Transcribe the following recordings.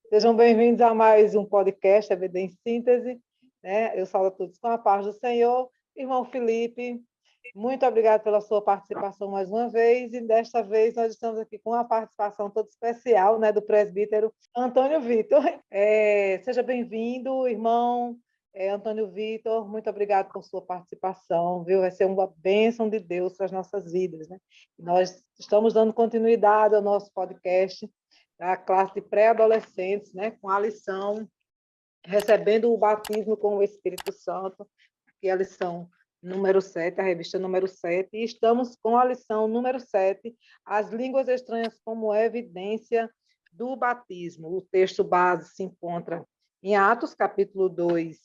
Sejam bem-vindos a mais um podcast EBD em Síntese, né? Eu saúdo a todos com a paz do Senhor. Irmão Felipe, muito obrigado pela sua participação mais uma vez, e desta vez nós estamos aqui com uma participação toda especial, né, do presbítero Antônio Vitor. Seja bem-vindo, irmão Antônio Vitor, muito obrigado por sua participação, viu? Vai ser uma bênção de Deus para as nossas vidas, né? Nós estamos dando continuidade ao nosso podcast da classe de pré-adolescentes, né, com a lição Recebendo o Batismo com o Espírito Santo, que é a lição número 7, a revista número 7, e estamos com a lição número 7, As Línguas Estranhas como Evidência do Batismo. O texto base se encontra em Atos, capítulo 2,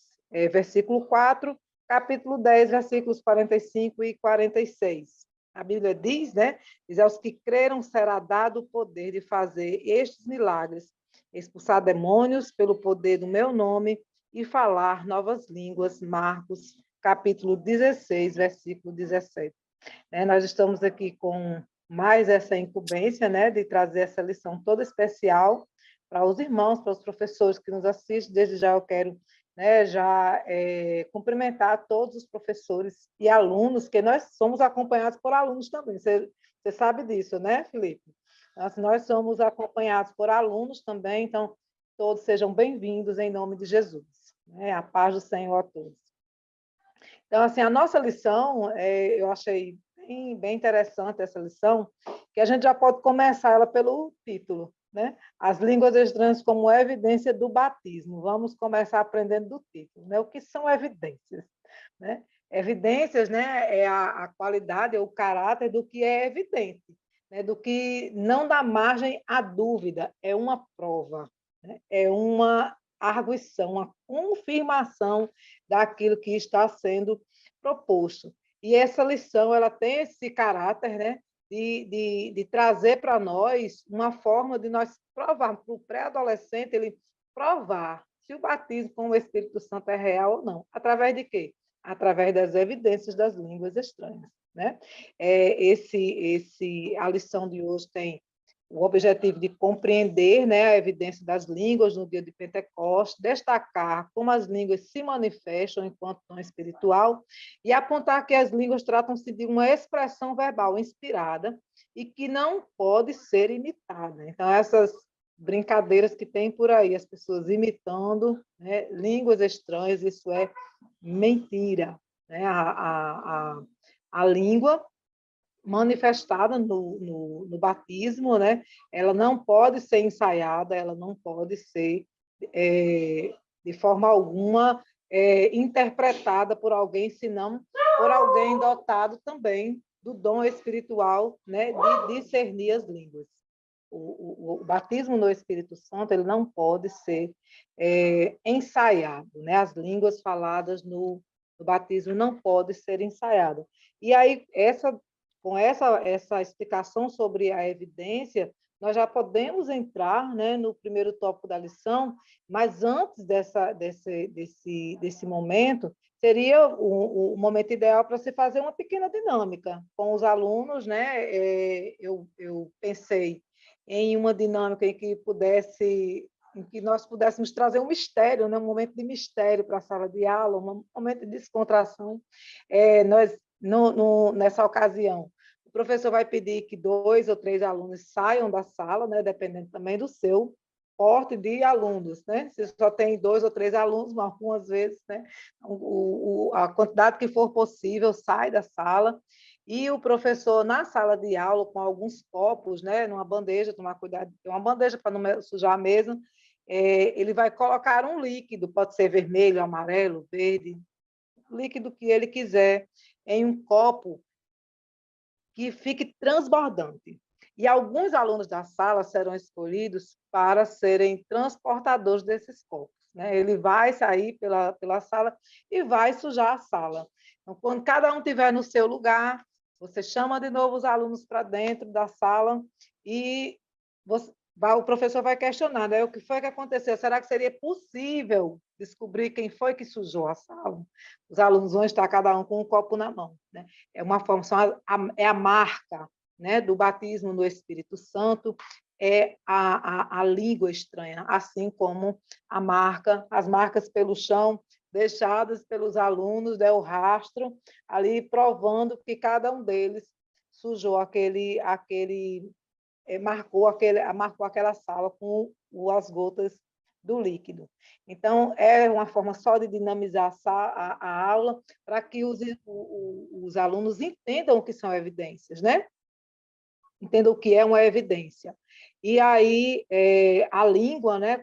versículo 4, capítulo 10, versículos 45 e 46. A Bíblia diz, né? Diz: aos que creram será dado o poder de fazer estes milagres, expulsar demônios pelo poder do meu nome e falar novas línguas. Marcos, capítulo 16, versículo 17. Nós estamos aqui com mais essa incumbência, né, de trazer essa lição toda especial para os irmãos, para os professores que nos assistem. Desde já eu quero, né, cumprimentar todos os professores e alunos, que nós somos acompanhados por alunos também. Você sabe disso, né, Felipe? Nós somos acompanhados por alunos também, então todos sejam bem-vindos em nome de Jesus. Né? A paz do Senhor a todos. Então, assim, a nossa lição, eu achei bem interessante essa lição, que a gente já pode começar ela pelo título, né? As línguas estranhas como evidência do batismo. Vamos começar aprendendo do título, né? O que são evidências, né? Evidências, né, é a qualidade, é o caráter do que é evidente, né? Do que não dá margem à dúvida, é uma prova, né? É uma arguição, uma confirmação daquilo que está sendo proposto. E essa lição ela tem esse caráter, né, de trazer para nós uma forma de nós provar, para o pré-adolescente ele provar se o batismo com o Espírito Santo é real ou não. Através de quê? Através das evidências das línguas estranhas. Né? A lição de hoje tem o objetivo de compreender, né, a evidência das línguas no dia de Pentecostes, destacar como as línguas se manifestam enquanto dom espiritual e apontar que as línguas tratam-se de uma expressão verbal inspirada e que não pode ser imitada. Então, essas brincadeiras que tem por aí, as pessoas imitando, né, línguas estranhas, isso é mentira. Né? A língua manifestada no batismo, né? Ela não pode ser ensaiada, ela não pode ser, de forma alguma, interpretada por alguém, senão por alguém dotado também do dom espiritual, né? De discernir as línguas. O batismo no Espírito Santo ele não pode ser ensaiado, né? As línguas faladas no batismo não podem ser ensaiadas. E aí, com essa explicação sobre a evidência, nós já podemos entrar, né, no primeiro tópico da lição, mas antes desse momento, seria o momento ideal para se fazer uma pequena dinâmica com os alunos. Né? Eu pensei em uma dinâmica em que nós pudéssemos trazer um mistério, né? Um momento de mistério para a sala de aula, um momento de descontração. Nessa ocasião, o professor vai pedir que 2 ou 3 alunos saiam da sala, né? Dependendo também do seu porte de alunos. Né? Se só tem 2 ou 3 alunos, algumas vezes, né? A quantidade que for possível sai da sala. E o professor, na sala de aula, com alguns copos, né, numa bandeja, tomar cuidado, tem uma bandeja para não sujar mesmo, ele vai colocar um líquido, pode ser vermelho, amarelo, verde, líquido que ele quiser, em um copo que fique transbordante. E alguns alunos da sala serão escolhidos para serem transportadores desses copos. Né? Ele vai sair pela sala e vai sujar a sala. Então, quando cada um estiver no seu lugar, você chama de novo os alunos para dentro da sala e o professor vai questionar, né? O que foi que aconteceu? Será que seria possível descobrir quem foi que sujou a sala? Os alunos vão estar cada um com um copo na mão. Né? É uma forma, é a marca, né, do batismo no Espírito Santo, é a língua estranha, assim como as marcas pelo chão deixadas pelos alunos, né, o rastro ali provando que cada um deles sujou marcou aquela sala com as gotas do líquido. Então, é uma forma só de dinamizar a aula para que os alunos entendam o que são evidências, né? Entendam o que é uma evidência. E aí, a língua, né,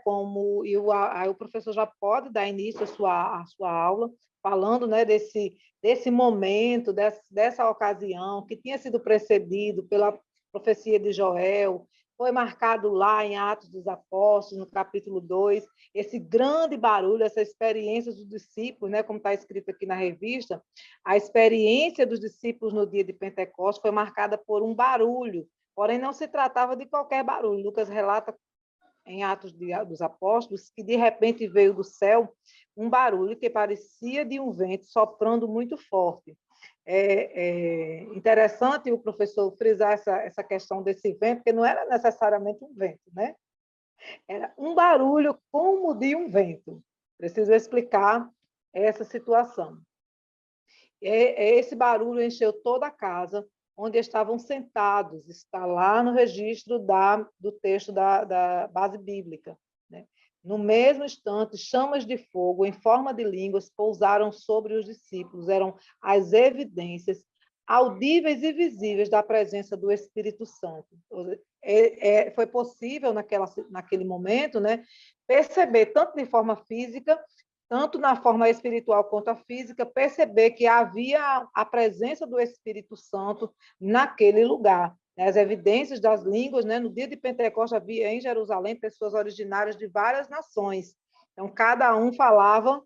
aí o professor já pode dar início à sua aula, falando, né, desse momento, dessa ocasião, que tinha sido precedido pela profecia de Joel, foi marcado lá em Atos dos Apóstolos, no capítulo 2, esse grande barulho, essa experiência dos discípulos, né, como está escrito aqui na revista, a experiência dos discípulos no dia de Pentecostes foi marcada por um barulho, porém não se tratava de qualquer barulho. Lucas relata em Atos dos Apóstolos que de repente veio do céu um barulho que parecia de um vento soprando muito forte. É interessante o professor frisar essa questão desse vento, porque não era necessariamente um vento, né? Era um barulho como de um vento. Preciso explicar essa situação. Esse barulho encheu toda a casa onde estavam sentados, está lá no registro do texto da base bíblica. Né? No mesmo instante, chamas de fogo em forma de línguas pousaram sobre os discípulos, eram as evidências audíveis e visíveis da presença do Espírito Santo. Foi possível, naquele momento, né, perceber, tanto de forma física, tanto na forma espiritual quanto a física, perceber que havia a presença do Espírito Santo naquele lugar. As evidências das línguas, né? No dia de Pentecostes havia em Jerusalém pessoas originárias de várias nações. Então, cada um falava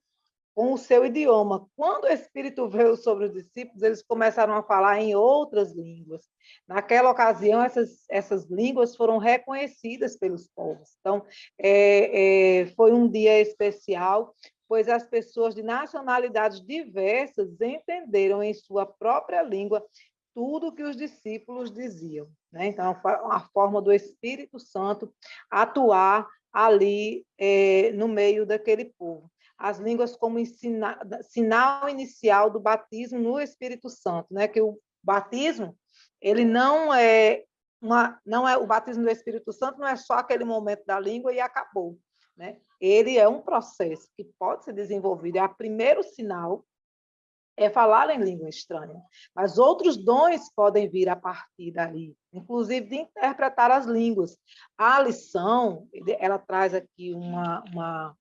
com o seu idioma. Quando o Espírito veio sobre os discípulos, eles começaram a falar em outras línguas. Naquela ocasião, essas línguas foram reconhecidas pelos povos. Então, foi um dia especial, pois as pessoas de nacionalidades diversas entenderam em sua própria língua tudo o que os discípulos diziam. Né? Então, a forma do Espírito Santo atuar ali no meio daquele povo. As línguas como sinal inicial do batismo no Espírito Santo, né? Que o batismo, ele não é o batismo do Espírito Santo não é só aquele momento da língua e acabou. Né? Ele é um processo que pode ser desenvolvido. O primeiro sinal é falar em língua estranha, mas outros dons podem vir a partir dali, inclusive de interpretar as línguas. A lição, ela traz aqui uma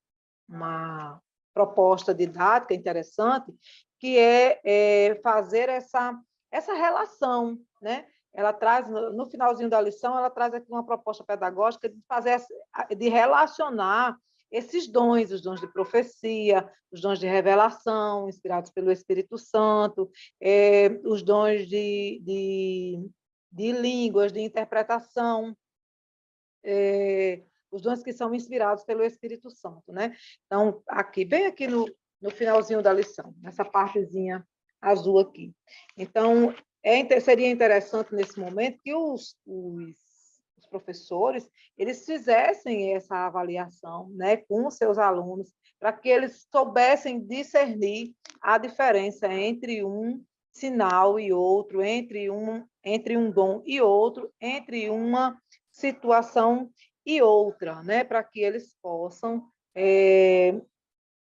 proposta didática interessante, que é fazer essa relação, né? Ela traz, no finalzinho da lição, ela traz aqui uma proposta pedagógica de relacionar esses dons, os dons de profecia, os dons de revelação, inspirados pelo Espírito Santo, os dons de línguas, de interpretação, os dons que são inspirados pelo Espírito Santo, né? Então, bem aqui no finalzinho da lição, nessa partezinha azul aqui. Então, seria interessante nesse momento que os professores eles fizessem essa avaliação, né, com os seus alunos, para que eles soubessem discernir a diferença entre um sinal e outro, entre um dom e outro, entre uma situação e outra, né, para que eles possam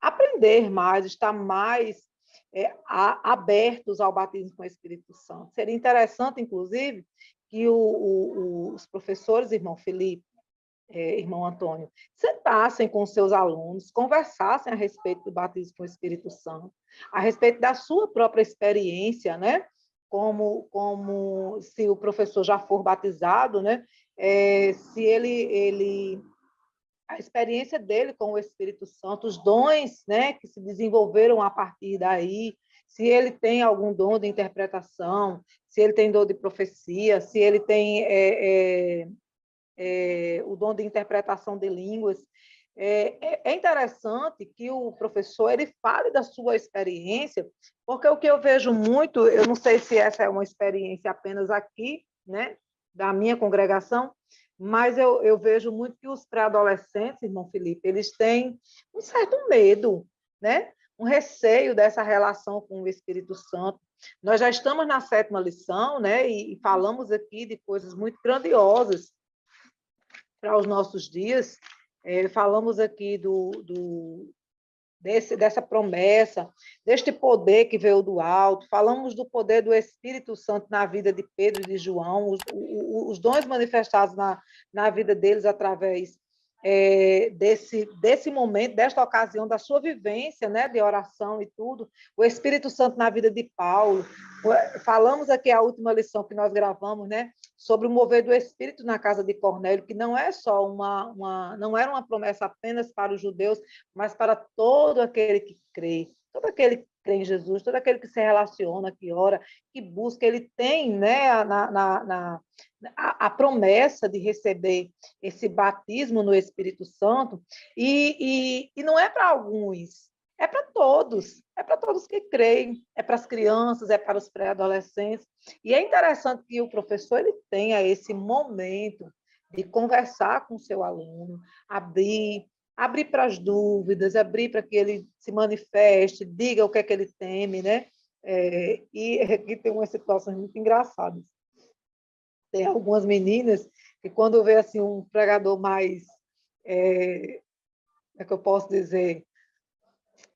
aprender mais, estar mais abertos ao batismo com o Espírito Santo. Seria interessante, inclusive, que os professores, irmão Felipe, irmão Antônio, sentassem com seus alunos, conversassem a respeito do batismo com o Espírito Santo, a respeito da sua própria experiência, né? Como se o professor já for batizado, né? Se a experiência dele com o Espírito Santo, os dons, né, que se desenvolveram a partir daí, se ele tem algum dom de interpretação, se ele tem dom de profecia, se ele tem o dom de interpretação de línguas. É interessante que o professor ele fale da sua experiência, porque o que eu vejo muito, eu não sei se essa é uma experiência apenas aqui, né, da minha congregação, mas eu vejo muito que os pré-adolescentes, irmão Felipe, eles têm um certo medo, né? Um receio dessa relação com o Espírito Santo. Nós já estamos na 7ª lição, né? E falamos aqui de coisas muito grandiosas para os nossos dias. Falamos aqui dessa promessa, deste poder que veio do alto, falamos do poder do Espírito Santo na vida de Pedro e de João, os dons manifestados na vida deles através desse momento, desta ocasião, da sua vivência, né, de oração e tudo, o Espírito Santo na vida de Paulo. Falamos aqui a última lição que nós gravamos, né, sobre o mover do Espírito na casa de Cornélio, que não é só não era uma promessa apenas para os judeus, mas para todo aquele que crê, todo aquele que crê em Jesus, todo aquele que se relaciona, que ora, que busca, ele tem, né, a promessa de receber esse batismo no Espírito Santo, e não é para alguns, é para todos que creem, é para as crianças, é para os pré-adolescentes. E é interessante que o professor ele tenha esse momento de conversar com o seu aluno, abrir para as dúvidas, abrir para que ele se manifeste, diga o que é que ele teme, né? E aqui tem umas situações muito engraçadas. Tem algumas meninas que, quando vê assim, um pregador mais, como é que eu posso dizer,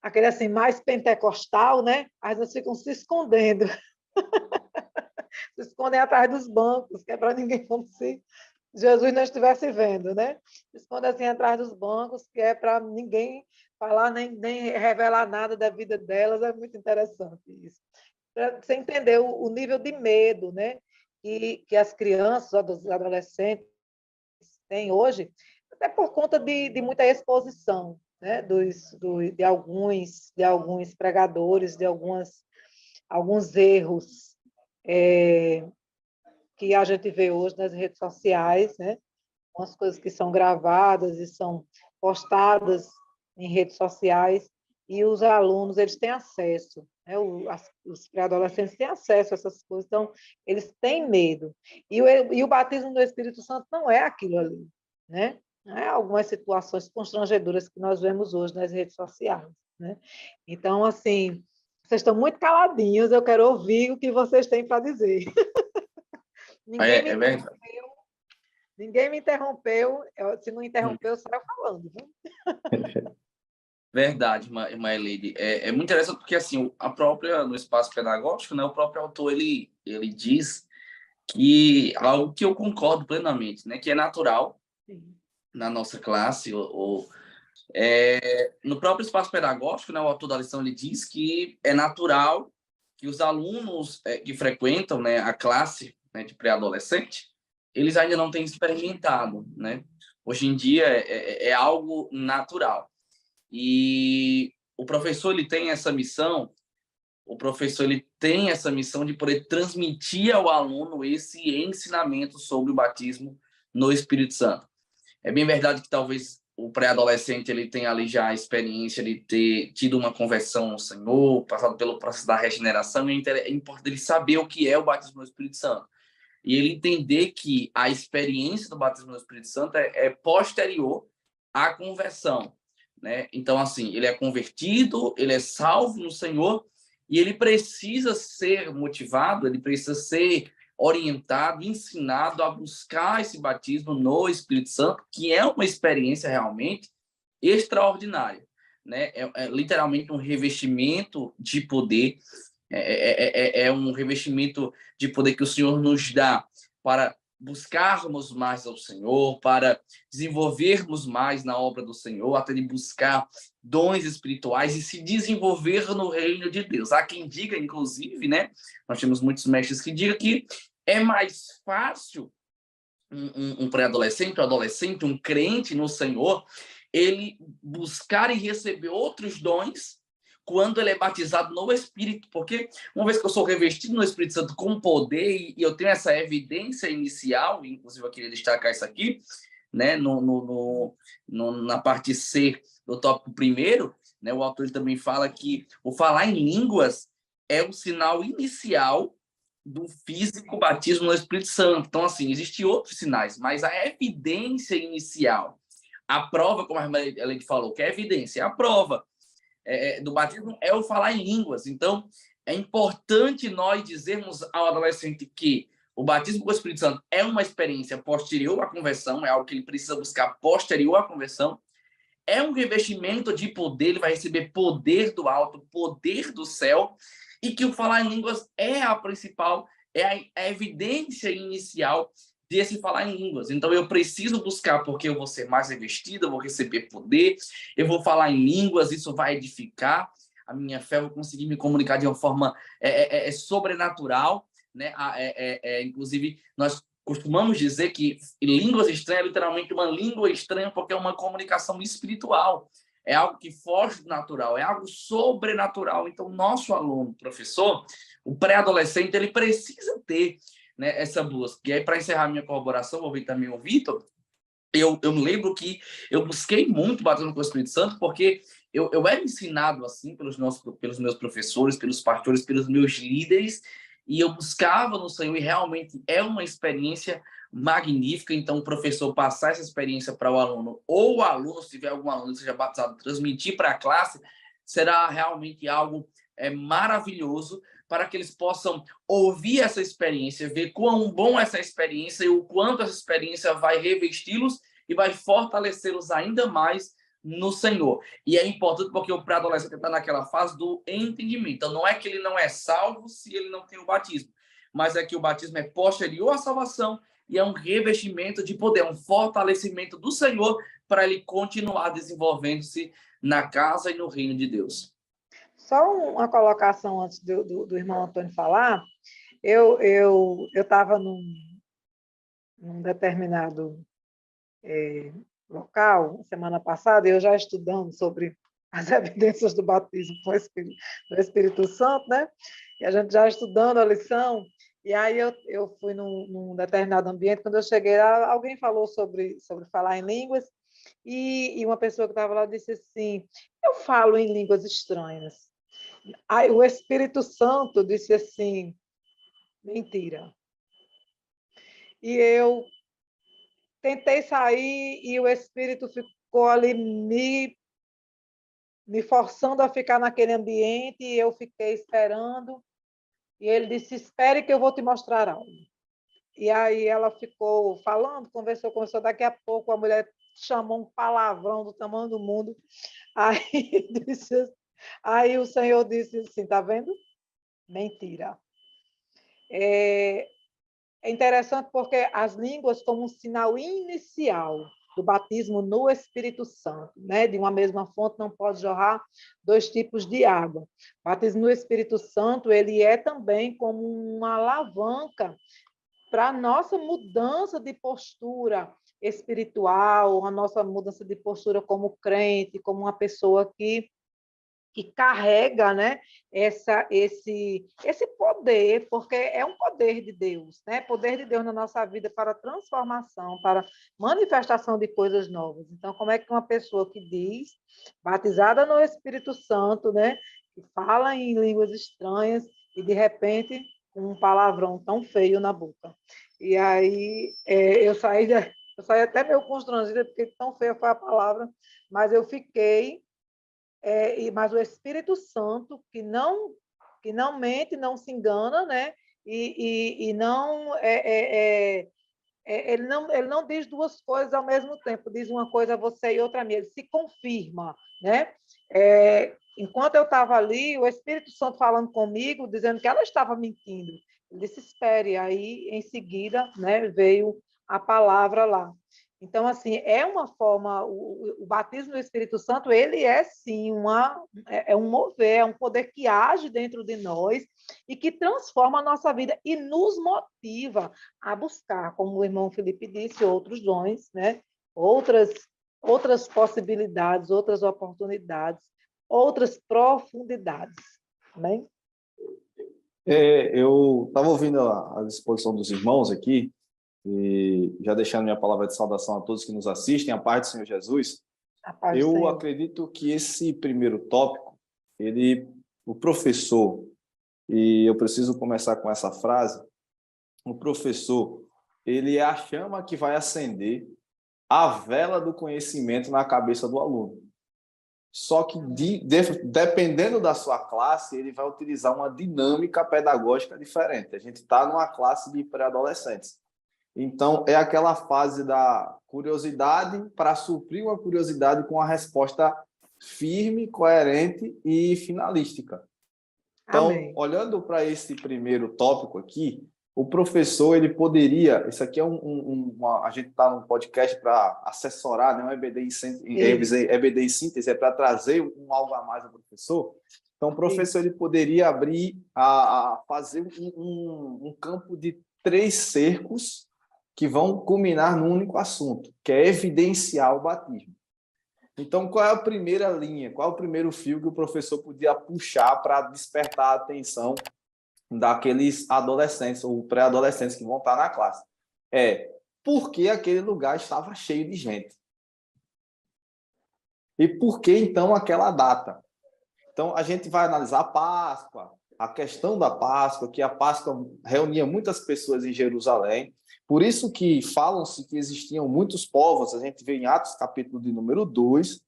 aquele assim, mais pentecostal, né? As vezes ficam se escondendo, se escondem atrás dos bancos, que é para ninguém, como se Jesus não estivesse vendo, né? Se escondem assim atrás dos bancos, que é para ninguém falar, nem revelar nada da vida delas. É muito interessante isso. Para você entender o nível de medo, né? Que as crianças, os adolescentes têm hoje, até por conta de muita exposição, né? De alguns pregadores, de alguns erros que a gente vê hoje nas redes sociais, né? Umas coisas que são gravadas e são postadas em redes sociais, e os alunos eles têm acesso, né? Os pré-adolescentes têm acesso a essas coisas, então eles têm medo. E o batismo do Espírito Santo não é aquilo ali, né? Não é algumas situações constrangedoras que nós vemos hoje nas redes sociais, né? Então, assim, vocês estão muito caladinhos, eu quero ouvir o que vocês têm para dizer. Ninguém me Verdade. Ninguém me interrompeu. Se não interrompeu, eu saio falando. Verdade, irmã Eleide. É muito interessante porque, assim, no espaço pedagógico, né, o próprio autor, ele diz que algo que eu concordo plenamente, né, que é natural. Sim. Na nossa classe, no próprio espaço pedagógico, né, o autor da lição ele diz que é natural que os alunos que frequentam, né, a classe, né, de pré-adolescente, eles ainda não têm experimentado, né? Hoje em dia é algo natural. E o professor ele tem essa missão, de poder transmitir ao aluno esse ensinamento sobre o batismo no Espírito Santo. É bem verdade que talvez o pré-adolescente ele tenha ali já a experiência de ter tido uma conversão ao Senhor, passado pelo processo da regeneração, e é importante ele saber o que é o batismo no Espírito Santo. E ele entender que a experiência do batismo no Espírito Santo é posterior à conversão, né? Então, assim, ele é convertido, ele é salvo no Senhor, e ele precisa ser motivado, ele precisa ser orientado, ensinado a buscar esse batismo no Espírito Santo, que é uma experiência realmente extraordinária, né? É literalmente um revestimento de poder, é um revestimento de poder que o Senhor nos dá para buscarmos mais ao Senhor, para desenvolvermos mais na obra do Senhor, até de buscar dons espirituais e se desenvolver no reino de Deus. Há quem diga, inclusive, né? Nós temos muitos mestres que digam que é mais fácil um pré-adolescente, um adolescente, um crente no Senhor, ele buscar e receber outros dons quando ele é batizado no Espírito, porque uma vez que eu sou revestido no Espírito Santo com poder e eu tenho essa evidência inicial, inclusive eu queria destacar isso aqui, né, na parte C do tópico primeiro, né, o autor também fala que o falar em línguas é o sinal inicial do físico batismo no Espírito Santo. Então, assim, existem outros sinais, mas a evidência inicial, a prova, como a irmã Elaine falou, que é a evidência, a prova do batismo é o falar em línguas. Então, é importante nós dizermos ao adolescente que o batismo com o Espírito Santo é uma experiência posterior à conversão, é algo que ele precisa buscar posterior à conversão, é um revestimento de poder, ele vai receber poder do alto, poder do céu, e que o falar em línguas é a principal, é a evidência inicial desse falar em línguas. Então, eu preciso buscar, porque eu vou ser mais revestido, eu vou receber poder, eu vou falar em línguas, isso vai edificar a minha fé, eu vou conseguir me comunicar de uma forma sobrenatural, né? Inclusive, nós costumamos dizer que línguas estranhas é literalmente uma língua estranha porque é uma comunicação espiritual. É algo que foge do natural, é algo sobrenatural. Então, nosso aluno, professor, o pré-adolescente, ele precisa ter, né, essa busca. E aí, para encerrar minha colaboração, vou ouvir também o Vitor. Eu me lembro que eu busquei muito batismo com o Espírito Santo porque eu era ensinado assim pelos meus professores, pelos pastores, pelos meus líderes, e eu buscava no Senhor, e realmente é uma experiência magnífica. Então, o professor passar essa experiência para o aluno, ou o aluno, se tiver algum aluno que seja batizado, transmitir para a classe, será realmente algo maravilhoso, para que eles possam ouvir essa experiência, ver quão bom essa experiência e o quanto essa experiência vai revesti-los e vai fortalecê-los ainda mais no Senhor. E é importante porque o pré-adolescente está naquela fase do entendimento. Então, não é que ele não é salvo se ele não tem o batismo, mas é que o batismo é posterior à salvação e é um revestimento de poder, um fortalecimento do Senhor para ele continuar desenvolvendo-se na casa e no reino de Deus. Só uma colocação antes do irmão Antônio falar. Eu estava num determinado local, semana passada, eu já estudando sobre as evidências do batismo do Espírito Santo, né? E a gente já estudando a lição, e aí eu fui num determinado ambiente, quando eu cheguei lá, alguém falou sobre falar em línguas, e uma pessoa que estava lá disse assim, eu falo em línguas estranhas. Aí o Espírito Santo disse assim, mentira. E eu tentei sair e o Espírito ficou ali me forçando a ficar naquele ambiente e eu fiquei esperando. E ele disse, espere que eu vou te mostrar algo. E aí ela ficou falando, conversou. Daqui a pouco a mulher chamou um palavrão do tamanho do mundo. Aí o Senhor disse assim, tá vendo? Mentira. É interessante porque as línguas como um sinal inicial do batismo no Espírito Santo, né? De uma mesma fonte não pode jorrar dois tipos de água. O batismo no Espírito Santo, ele é também como uma alavanca para a nossa mudança de postura espiritual, a nossa mudança de postura como crente, como uma pessoa que carrega, né, esse poder, porque é um poder de Deus, né? Poder de Deus na nossa vida para transformação, para manifestação de coisas novas. Então, como é que uma pessoa que diz, batizada no Espírito Santo, né, que fala em línguas estranhas e de repente um palavrão tão feio na boca. E aí eu saí até meio constrangida porque tão feia foi a palavra, mas eu fiquei mas o Espírito Santo, que não mente, não se engana, né? E não, ele não diz duas coisas ao mesmo tempo, diz uma coisa a você e outra a mim, ele se confirma, né? Enquanto eu estava ali, o Espírito Santo falando comigo, dizendo que ela estava mentindo. Ele disse, espere, aí em seguida, né, veio a palavra lá. Então, assim, é uma forma, o batismo do Espírito Santo, ele é sim um mover, é um poder que age dentro de nós e que transforma a nossa vida e nos motiva a buscar, como o irmão Felipe disse, outros dons, né? outras possibilidades, outras oportunidades, outras profundidades. Né? Eu estava ouvindo a exposição dos irmãos aqui, e já deixando minha palavra de saudação a todos que nos assistem, a paz do Senhor Jesus. Eu acredito que esse primeiro tópico, o professor, e eu preciso começar com essa frase. O professor, ele é a chama que vai acender a vela do conhecimento na cabeça do aluno. Só que, dependendo da sua classe, ele vai utilizar uma dinâmica pedagógica diferente. A gente está numa classe de pré-adolescentes. Então, é aquela fase da curiosidade para suprir uma curiosidade com a resposta firme, coerente e finalística. Então, Amém. olhando para esse primeiro tópico aqui, o professor, ele poderia... Isso aqui é a gente está num podcast para assessorar, né? Um EBD em síntese, é para trazer algo a mais ao professor. Então, o professor, ele poderia abrir a fazer um campo de 3 cercos que vão culminar num único assunto, que é evidenciar o batismo. Então, qual é a primeira linha, qual é o primeiro fio que o professor podia puxar para despertar a atenção daqueles adolescentes ou pré-adolescentes que vão estar na classe? Por que aquele lugar estava cheio de gente? E por que, então, aquela data? Então, a gente vai analisar a Páscoa, a questão da Páscoa, que a Páscoa reunia muitas pessoas em Jerusalém. Por isso que falam-se que existiam muitos povos. A gente vê em Atos, capítulo de número 2,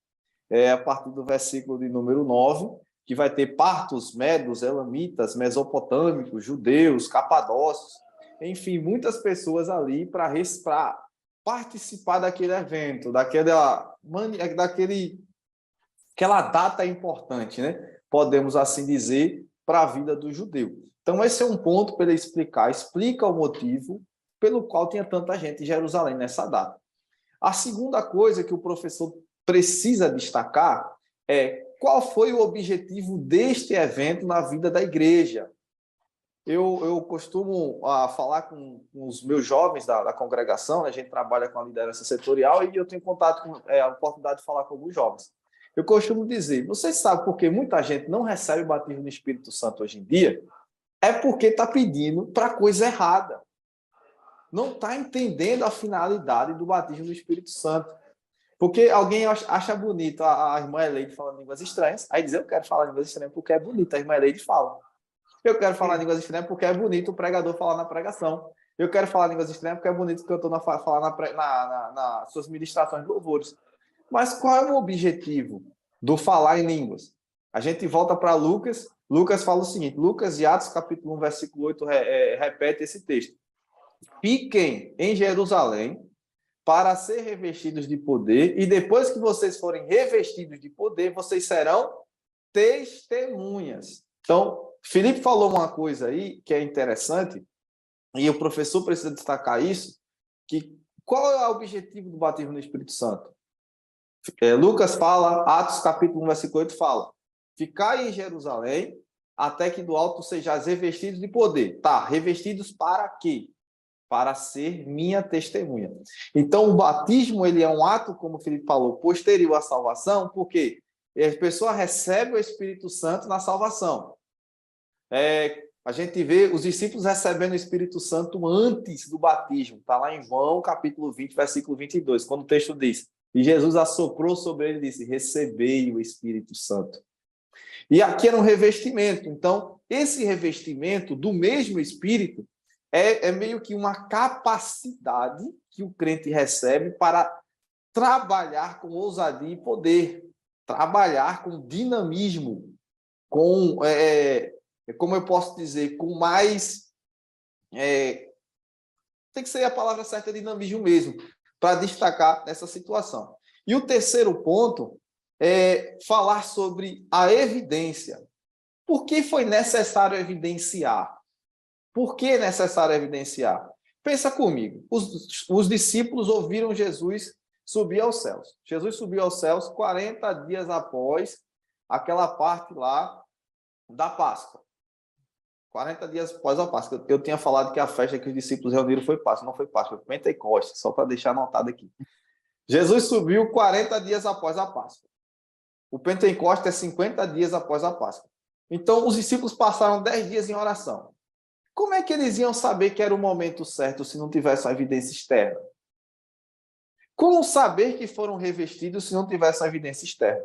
a partir do versículo de número 9, que vai ter partos, medos, elamitas, mesopotâmicos, judeus, capadócios, enfim, muitas pessoas ali para participar daquele evento, daquela data importante, né? Podemos assim dizer, para a vida do judeu. Então, esse é um ponto para ele explica o motivo pelo qual tinha tanta gente em Jerusalém nessa data. A segunda coisa que o professor precisa destacar é qual foi o objetivo deste evento na vida da igreja. Eu costumo falar com os meus jovens da congregação, né? A gente trabalha com a liderança setorial e eu tenho contato a oportunidade de falar com alguns jovens. Eu costumo dizer, vocês sabem por que muita gente não recebe o batismo no Espírito Santo hoje em dia? É porque está pedindo para coisa errada. Não está entendendo a finalidade do batismo no Espírito Santo. Porque alguém acha bonito a irmã Eleide falando línguas estranhas, aí diz, eu quero falar línguas estranhas porque é bonito, a irmã Eleide fala. Eu quero falar línguas estranhas porque é bonito o pregador falar na pregação. Eu quero falar línguas estranhas porque é bonito que eu estou falar nas suas ministrações de louvores. Mas qual é o objetivo do falar em línguas? A gente volta para Lucas. Lucas fala o seguinte, Lucas de Atos, capítulo 1, versículo 8, repete esse texto. Fiquem em Jerusalém para ser revestidos de poder, e depois que vocês forem revestidos de poder, vocês serão testemunhas. Então, Felipe falou uma coisa aí que é interessante, e o professor precisa destacar isso, que qual é o objetivo do batismo no Espírito Santo? Lucas fala, Atos capítulo 1, versículo 8 fala, ficai em Jerusalém até que do alto sejais revestidos de poder. Tá, revestidos para quê? Para ser minha testemunha. Então, o batismo, ele é um ato, como o Felipe falou, posterior à salvação, porque a pessoa recebe o Espírito Santo na salvação. A gente vê os discípulos recebendo o Espírito Santo antes do batismo. Está lá em João, capítulo 20, versículo 22, quando o texto diz, e Jesus assoprou sobre ele e disse, recebei o Espírito Santo. E aqui era um revestimento. Então, esse revestimento do mesmo Espírito é meio que uma capacidade que o crente recebe para trabalhar com ousadia e poder, trabalhar com dinamismo, com, como eu posso dizer, com mais... tem que ser a palavra certa, dinamismo mesmo, para destacar essa situação. E o terceiro ponto é falar sobre a evidência. Por que foi necessário evidenciar? Por que é necessário evidenciar? Pensa comigo. Os discípulos ouviram Jesus subir aos céus. Jesus subiu aos céus 40 dias após aquela parte lá da Páscoa. 40 dias após a Páscoa. Eu tinha falado que a festa que os discípulos reuniram foi Páscoa. Não foi Páscoa, foi Pentecostes, só para deixar anotado aqui. Jesus subiu 40 dias após a Páscoa. O Pentecostes é 50 dias após a Páscoa. Então, os discípulos passaram 10 dias em oração. Como é que eles iam saber que era o momento certo se não tivesse uma evidência externa? Como saber que foram revestidos se não tivesse uma evidência externa?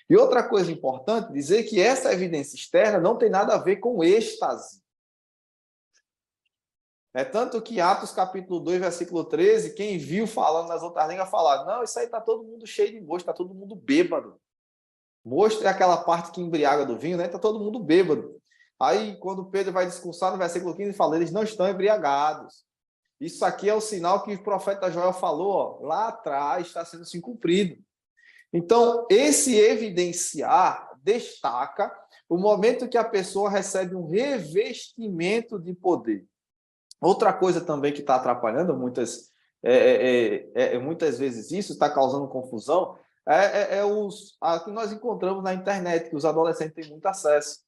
E outra coisa importante, dizer que essa evidência externa não tem nada a ver com êxtase. É tanto que Atos capítulo 2, versículo 13, quem viu falando nas outras línguas falar, não, isso aí está todo mundo cheio de mosto, está todo mundo bêbado. Mosto é aquela parte que embriaga do vinho, né? Está todo mundo bêbado. Aí, quando Pedro vai discursar no versículo 15, ele fala, eles não estão embriagados. Isso aqui é o sinal que o profeta Joel falou, ó, lá atrás está sendo se cumprido. Então, esse evidenciar destaca o momento que a pessoa recebe um revestimento de poder. Outra coisa também que está atrapalhando muitas vezes isso, está causando confusão, a que nós encontramos na internet, que os adolescentes têm muito acesso.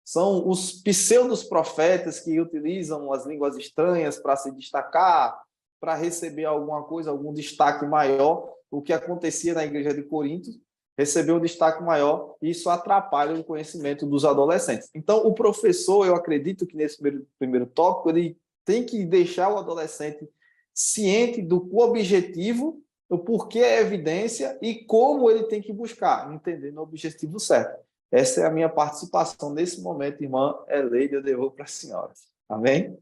São os pseudos profetas que utilizam as línguas estranhas para se destacar, para receber alguma coisa, algum destaque maior. O que acontecia na igreja de Corinto recebeu um destaque maior, e isso atrapalha o conhecimento dos adolescentes. Então, o professor, eu acredito que nesse primeiro tópico, ele tem que deixar o adolescente ciente do objetivo, o porquê é evidência e como ele tem que buscar, entendendo o objetivo certo. Essa é a minha participação nesse momento, irmã Eleide, eu devolvo para a senhora. Amém?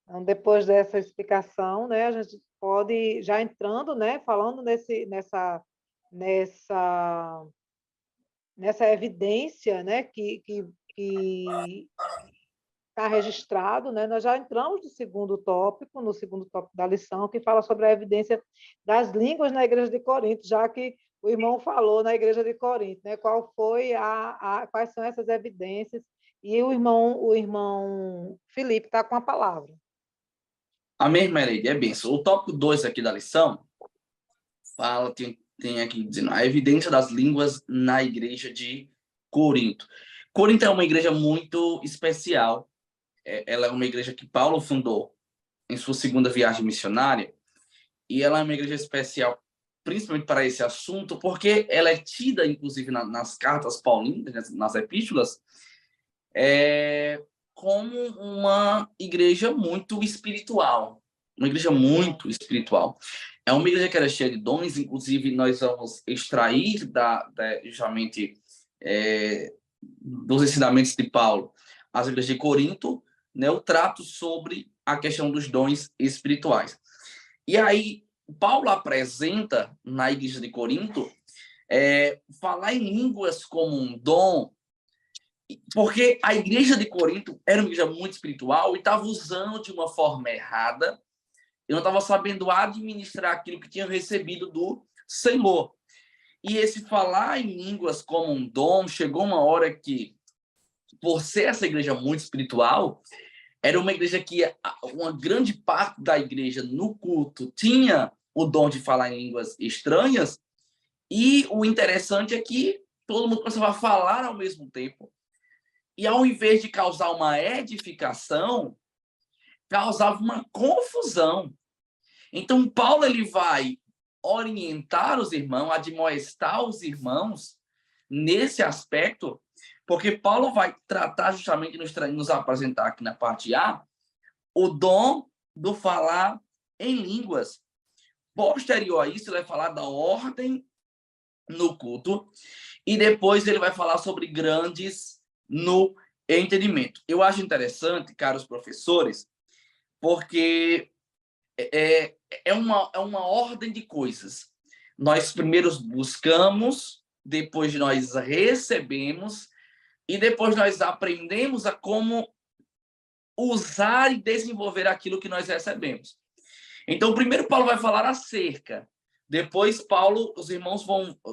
Então, depois dessa explicação, né, a gente pode, já entrando, né, falando nessa evidência, né, que está registrado, né? Nós já entramos no segundo tópico da lição, que fala sobre a evidência das línguas na igreja de Corinto, já que o irmão falou na igreja de Corinto, né? Quais são essas evidências? E o irmão Felipe está com a palavra. Amém, irmã Eleide, é benção. O tópico 2 aqui da lição fala, tem aqui dizendo a evidência das línguas na igreja de Corinto. Corinto é uma igreja muito especial. Ela é uma igreja que Paulo fundou em sua segunda viagem missionária, e ela é uma igreja especial principalmente para esse assunto, porque ela é tida, inclusive, nas cartas paulinas, nas epístolas, como uma igreja muito espiritual. Uma igreja muito espiritual. É uma igreja que era cheia de dons, inclusive nós vamos extrair justamente dos ensinamentos de Paulo, as igrejas de Corinto, né, o trato sobre a questão dos dons espirituais. E aí, Paulo apresenta na igreja de Corinto falar em línguas como um dom, porque a igreja de Corinto era uma igreja muito espiritual e estava usando de uma forma errada, e não estava sabendo administrar aquilo que tinham recebido do Senhor. E esse falar em línguas como um dom, chegou uma hora que, por ser essa igreja muito espiritual, era uma igreja que uma grande parte da igreja no culto tinha o dom de falar em línguas estranhas, e o interessante é que todo mundo começava a falar ao mesmo tempo, e ao invés de causar uma edificação, causava uma confusão. Então, Paulo ele vai orientar os irmãos, admoestar os irmãos nesse aspecto, porque Paulo vai tratar justamente, nos apresentar aqui na parte A, o dom do falar em línguas. Posterior a isso, ele vai falar da ordem no culto, e depois ele vai falar sobre grandes no entendimento. Eu acho interessante, caros professores, porque é uma ordem de coisas. Nós primeiro buscamos, depois nós recebemos, e depois nós aprendemos a como usar e desenvolver aquilo que nós recebemos. Então, primeiro Paulo vai falar acerca. Depois, Paulo, os irmãos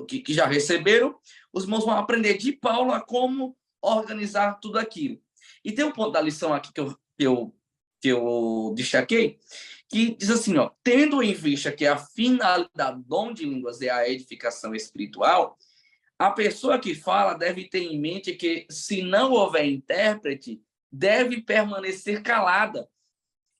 que já receberam, os irmãos vão aprender de Paulo a como organizar tudo aquilo. E tem um ponto da lição aqui que eu destaquei, que diz assim, ó, tendo em vista que a finalidade do dom de línguas é a edificação espiritual, a pessoa que fala deve ter em mente que, se não houver intérprete, deve permanecer calada.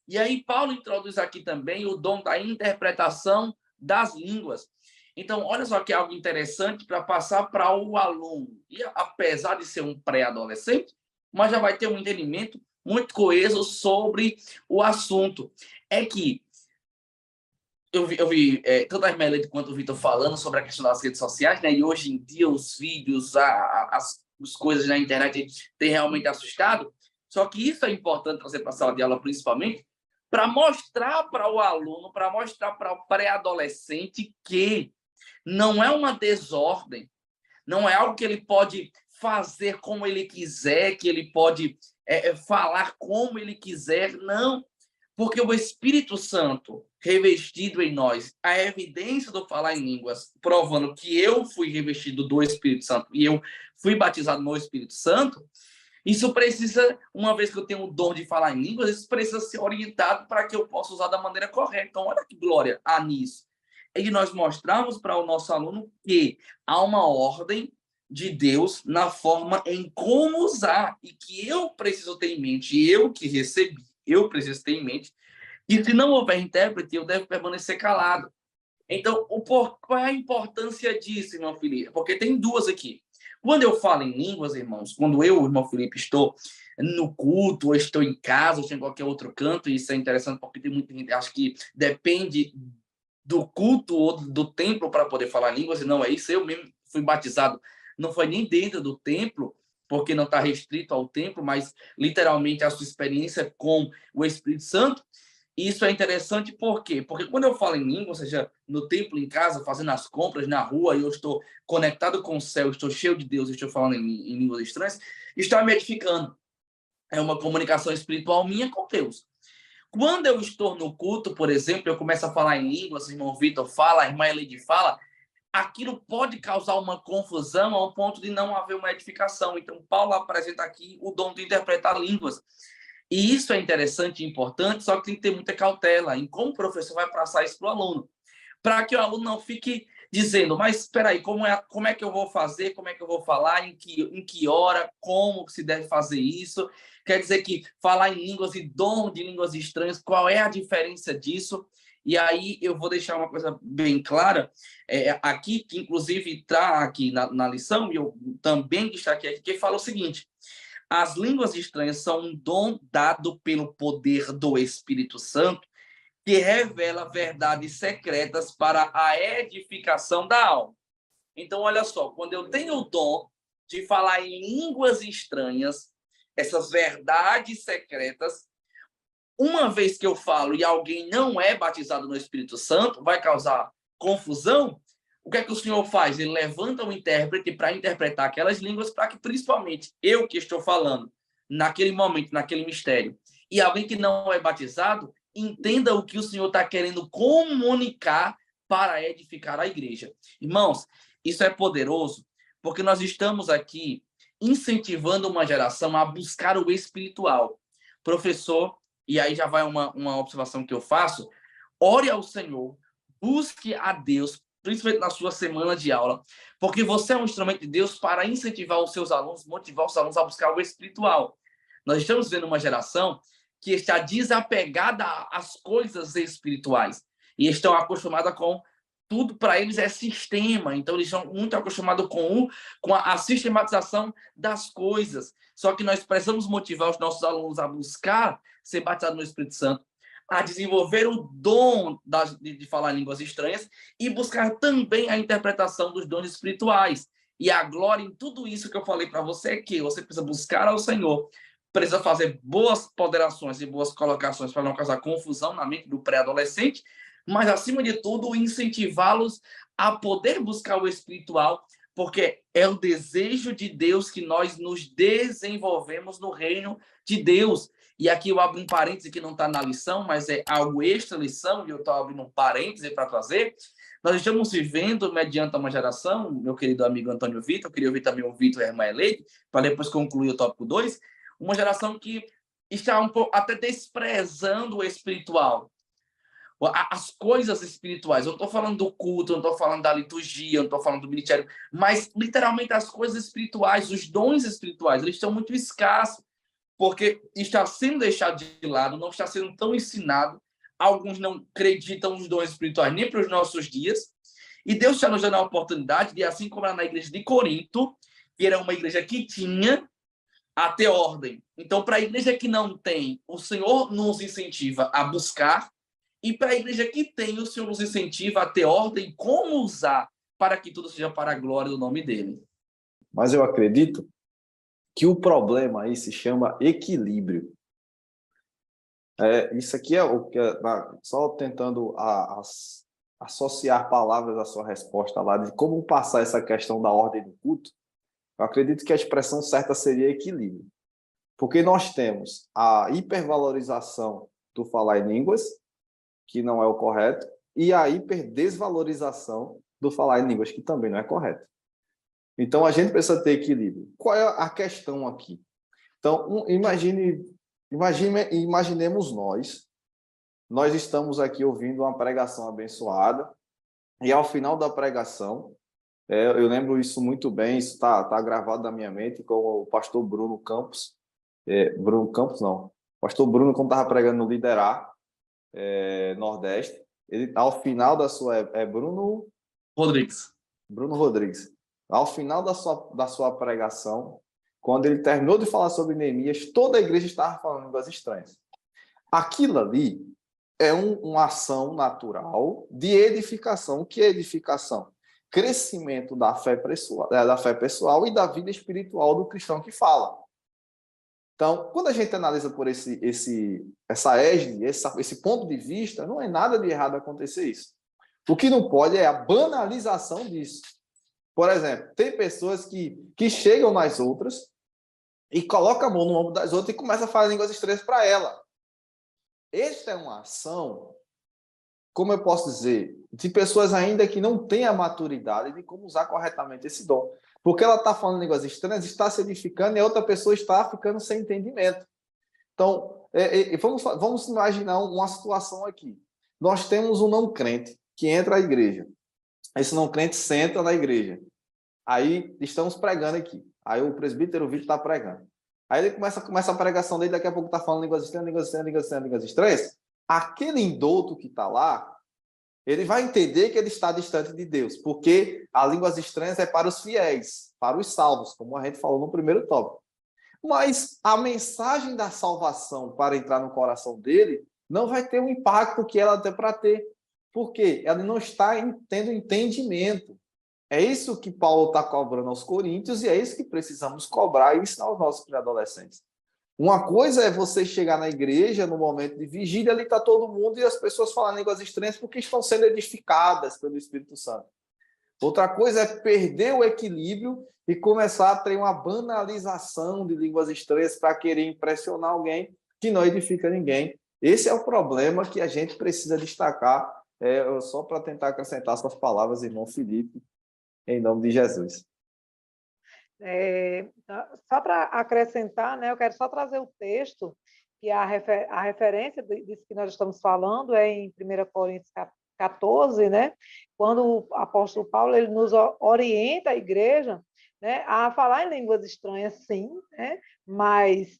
E aí Paulo introduz aqui também o dom da interpretação das línguas. Então, olha só que é algo interessante para passar para o aluno. E apesar de ser um pré-adolescente, mas já vai ter um entendimento muito coeso sobre o assunto. É que eu vi tanto a Irmelete quanto o Vitor falando sobre a questão das redes sociais, né? E hoje em dia os vídeos, as coisas na internet têm realmente assustado. Só que isso é importante trazer para a sala de aula, principalmente, para mostrar para o aluno, para mostrar para o pré-adolescente que não é uma desordem, não é algo que ele pode fazer como ele quiser, que ele pode falar como ele quiser, não. Porque o Espírito Santo revestido em nós, a evidência do falar em línguas, provando que eu fui revestido do Espírito Santo e eu fui batizado no Espírito Santo, isso precisa, uma vez que eu tenho o dom de falar em línguas, isso precisa ser orientado para que eu possa usar da maneira correta. Então, olha que glória há nisso. E nós mostramos para o nosso aluno que há uma ordem de Deus na forma em como usar e que eu preciso ter em mente, eu que recebi, eu preciso ter em mente, e se não houver intérprete, eu devo permanecer calado. Então, qual é a importância disso, irmão Felipe? Porque tem duas aqui. Quando eu falo em línguas, irmãos, quando eu, irmão Felipe, estou no culto, ou estou em casa, ou estou em qualquer outro canto, e isso é interessante porque tem muita gente, acho que depende do culto ou do templo para poder falar línguas, e não é isso. Eu mesmo fui batizado, não foi nem dentro do templo, porque não está restrito ao templo, mas literalmente a sua experiência com o Espírito Santo. E isso é interessante por quê? Porque quando eu falo em língua, ou seja, no templo, em casa, fazendo as compras, na rua, e eu estou conectado com o céu, estou cheio de Deus, estou falando em línguas estranhas, está me edificando. É uma comunicação espiritual minha com Deus. Quando eu estou no culto, por exemplo, eu começo a falar em línguas, o irmão Vitor fala, a irmã Elide fala, aquilo pode causar uma confusão ao ponto de não haver uma edificação. Então, Paulo apresenta aqui o dom de interpretar línguas. E isso é interessante e importante, só que tem que ter muita cautela em como o professor vai passar isso para o aluno. Para que o aluno não fique dizendo, mas espera aí, como é que eu vou fazer, como é que eu vou falar, em que hora, como se deve fazer isso. Quer dizer que falar em línguas e dom de línguas estranhas, qual é a diferença disso? E aí eu vou deixar uma coisa bem clara aqui, que inclusive está aqui na lição, e eu também destaquei aqui, que fala o seguinte: as línguas estranhas são um dom dado pelo poder do Espírito Santo que revela verdades secretas para a edificação da alma. Então, olha só, quando eu tenho o dom de falar em línguas estranhas, essas verdades secretas, uma vez que eu falo e alguém não é batizado no Espírito Santo, vai causar confusão. O que é que o Senhor faz? Ele levanta um intérprete para interpretar aquelas línguas para que, principalmente, eu que estou falando naquele momento, naquele mistério, e alguém que não é batizado, entenda o que o Senhor está querendo comunicar para edificar a igreja. Irmãos, isso é poderoso, porque nós estamos aqui incentivando uma geração a buscar o espiritual. Professor, e aí já vai uma observação que eu faço, ore ao Senhor, busque a Deus, principalmente na sua semana de aula, porque você é um instrumento de Deus para incentivar os seus alunos, motivar os alunos a buscar o espiritual. Nós estamos vendo uma geração que está desapegada às coisas espirituais e estão acostumada com tudo, para eles é sistema, então eles estão muito acostumados com a sistematização das coisas. Só que nós precisamos motivar os nossos alunos a buscar ser batizados no Espírito Santo, a desenvolver o dom de falar línguas estranhas e buscar também a interpretação dos dons espirituais. E a glória em tudo isso que eu falei para você é que você precisa buscar ao Senhor, precisa fazer boas ponderações e boas colocações para não causar confusão na mente do pré-adolescente, mas, acima de tudo, incentivá-los a poder buscar o espiritual, porque é o desejo de Deus que nós nos desenvolvemos no reino de Deus. E aqui eu abro um parêntese que não está na lição, mas é algo extra lição, e eu estou abrindo um parêntese para trazer. Nós estamos vivendo, mediante uma geração, meu querido amigo Antônio Vitor, eu queria ouvir também o Vitor e a irmã Eleide, para depois concluir o tópico 2, uma geração que está um pouco até desprezando o espiritual, as coisas espirituais. Eu não estou falando do culto, eu não estou falando da liturgia, eu não estou falando do ministério, mas literalmente as coisas espirituais, os dons espirituais, eles estão muito escassos, porque está sendo deixado de lado, não está sendo tão ensinado. Alguns não acreditam nos dons espirituais nem para os nossos dias, e Deus está nos dando a oportunidade de, assim como era na igreja de Corinto, que era uma igreja que tinha a ter ordem. Então, para a igreja que não tem, o Senhor nos incentiva a buscar, E para a igreja que tem, o Senhor nos incentiva a ter ordem, como usar para que tudo seja para a glória do nome dele. Mas eu acredito que o problema aí se chama equilíbrio. Isso aqui é o que só tentando associar palavras à sua resposta lá, de como passar essa questão da ordem do culto. Eu acredito que a expressão certa seria equilíbrio. Porque nós temos a hipervalorização do falar em línguas, que não é o correto, e a hiperdesvalorização do falar em línguas, que também não é correto. Então, a gente precisa ter equilíbrio. Qual é a questão aqui? Então, imaginemos nós estamos aqui ouvindo uma pregação abençoada, e ao final da pregação, eu lembro isso muito bem, isso está gravado na minha mente, com o pastor Bruno Campos, pastor Bruno, quando estava pregando no Liderar, Nordeste, ele, ao final da sua... Bruno Rodrigues. Ao final da sua pregação, quando ele terminou de falar sobre Neemias, toda a igreja estava falando línguas estranhas. Aquilo ali é uma ação natural de edificação. O que é edificação? Crescimento da fé pessoal e da vida espiritual do cristão que fala. Então, quando a gente analisa por essa égide, esse ponto de vista, não é nada de errado acontecer isso. O que não pode é a banalização disso. Por exemplo, tem pessoas que chegam nas outras e colocam a mão no ombro das outras e começam a falar línguas estranhas para ela. Esta é uma ação, como eu posso dizer, de pessoas ainda que não têm a maturidade de como usar corretamente esse dom. Porque ela está falando línguas estranhas, está se edificando e a outra pessoa está ficando sem entendimento. Então, vamos imaginar uma situação aqui. Nós temos um não crente que entra à igreja. Esse não crente senta na igreja. Aí estamos pregando aqui. Aí o presbítero Vitor está pregando. Aí ele começa a pregação dele, daqui a pouco está falando línguas estranhas. Aquele indouto que está lá, ele vai entender que ele está distante de Deus, porque a línguas estranhas é para os fiéis, para os salvos, como a gente falou no primeiro tópico. Mas a mensagem da salvação para entrar no coração dele não vai ter o impacto que ela tem para ter, porque ela não está tendo entendimento. É isso que Paulo está cobrando aos coríntios e é isso que precisamos cobrar e ensinar aos nossos pré-adolescentes. Uma coisa é você chegar na igreja no momento de vigília, ali está todo mundo e as pessoas falam línguas estranhas porque estão sendo edificadas pelo Espírito Santo. Outra coisa é perder o equilíbrio e começar a ter uma banalização de línguas estranhas para querer impressionar alguém que não edifica ninguém. Esse é o problema que a gente precisa destacar, só para tentar acrescentar suas palavras, irmão Felipe, em nome de Jesus. Só para acrescentar, né, eu quero só trazer o texto, que a referência disso que nós estamos falando é em 1 Coríntios 14, né, quando o apóstolo Paulo ele nos orienta a igreja, né, a falar em línguas estranhas, sim, né, mas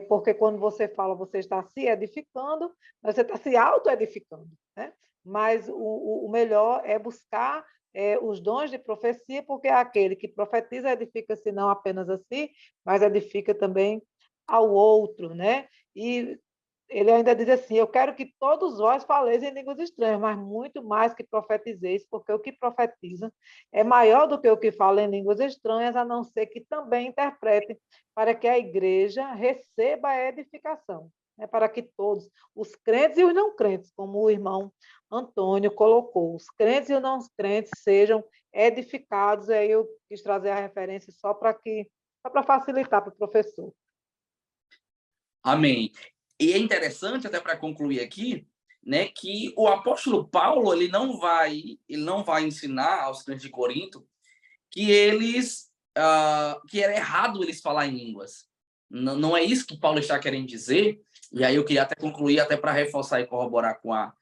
porque quando você fala, você está se edificando, você está se auto-edificando, né? Mas o melhor é buscar os dons de profecia, porque é aquele que profetiza edifica-se não apenas a si, mas edifica também ao outro, né? E ele ainda diz assim, eu quero que todos vós faleis em línguas estranhas, mas muito mais que profetizeis, porque o que profetiza é maior do que o que fala em línguas estranhas, a não ser que também interprete, para que a igreja receba a edificação, né? Para que todos, os crentes e os não crentes, como o irmão Antônio colocou, os crentes e os não crentes sejam edificados. Aí eu quis trazer a referência só para facilitar para o professor. Amém. E é interessante, até para concluir aqui, né, que o apóstolo Paulo ele não vai ensinar aos crentes de Corinto que que era errado eles falar em línguas. Não é isso que Paulo está querendo dizer. E aí eu queria até concluir, até para reforçar e corroborar com a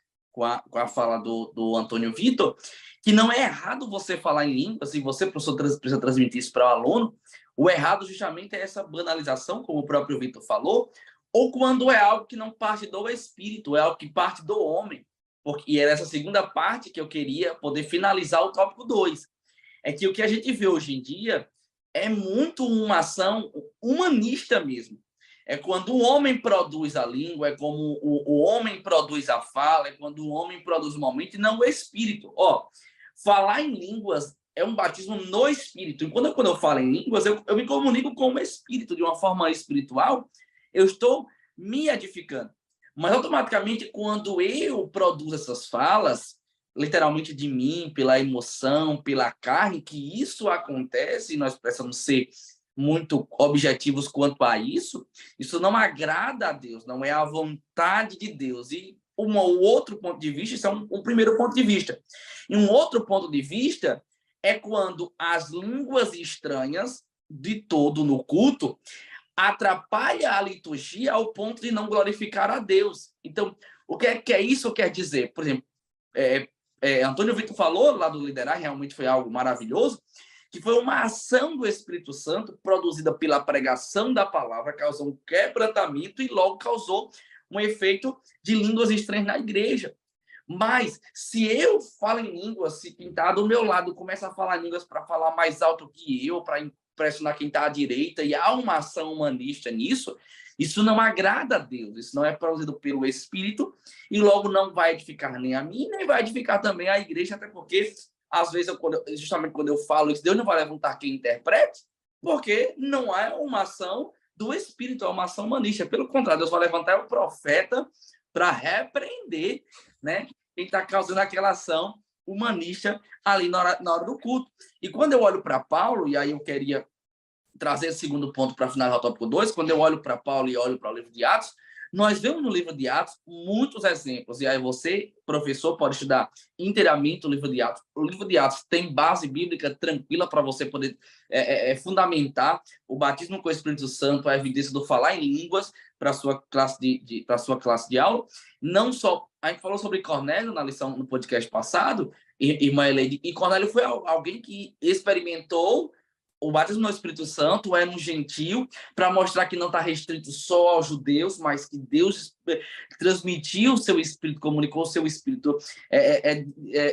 fala do Antônio Vitor, que não é errado você falar em línguas, e você, professor, precisa transmitir isso para o aluno. O errado justamente é essa banalização, como o próprio Vitor falou, ou quando é algo que não parte do espírito, é algo que parte do homem. E era essa segunda parte que eu queria poder finalizar o tópico 2. É que o que a gente vê hoje em dia é muito uma ação humanista mesmo. É quando o homem produz a língua, é como o homem produz a fala, é quando o homem produz o momento e não o espírito. Ó, falar em línguas é um batismo no espírito. E quando eu falo em línguas, eu me comunico com o espírito de uma forma espiritual, eu estou me edificando. Mas automaticamente, quando eu produzo essas falas, literalmente de mim, pela emoção, pela carne, que isso acontece, e nós precisamos ser muito objetivos quanto a isso, isso não agrada a Deus, não é a vontade de Deus. E um outro ponto de vista, isso é um primeiro ponto de vista. E um outro ponto de vista é quando as línguas estranhas de todo no culto atrapalha a liturgia ao ponto de não glorificar a Deus. Então, o que é isso quer dizer? Por exemplo, Antônio Vitor falou lá do liderar, realmente foi algo maravilhoso, que foi uma ação do Espírito Santo produzida pela pregação da palavra, causou um quebrantamento e logo causou um efeito de línguas estranhas na igreja. Mas se eu falo em línguas, se quem está do meu lado começa a falar línguas para falar mais alto que eu, para impressionar quem está à direita, e há uma ação humanista nisso, isso não agrada a Deus, isso não é produzido pelo Espírito, e logo não vai edificar nem a mim, nem vai edificar também a igreja, até porque, às vezes, justamente quando eu falo isso, Deus não vai levantar quem interprete, porque não é uma ação do Espírito, é uma ação humanista. Pelo contrário, Deus vai levantar o profeta para repreender, né, quem está causando aquela ação humanista ali na hora do culto. E quando eu olho para Paulo, e aí eu queria trazer esse segundo ponto para finalizar o tópico 2, quando eu olho para Paulo e olho para o livro de Atos, nós vemos no livro de Atos muitos exemplos, e aí você, professor, pode estudar inteiramente o livro de Atos. O livro de Atos tem base bíblica tranquila para você poder fundamentar o batismo com o Espírito Santo, a evidência do falar em línguas para a sua classe de aula. Não só, a gente falou sobre Cornélio na lição, no podcast passado, irmã Eleide, e Cornélio foi alguém que experimentou o batismo no Espírito Santo, é no gentil, para mostrar que não está restrito só aos judeus, mas que Deus transmitiu o seu Espírito, comunicou o seu Espírito,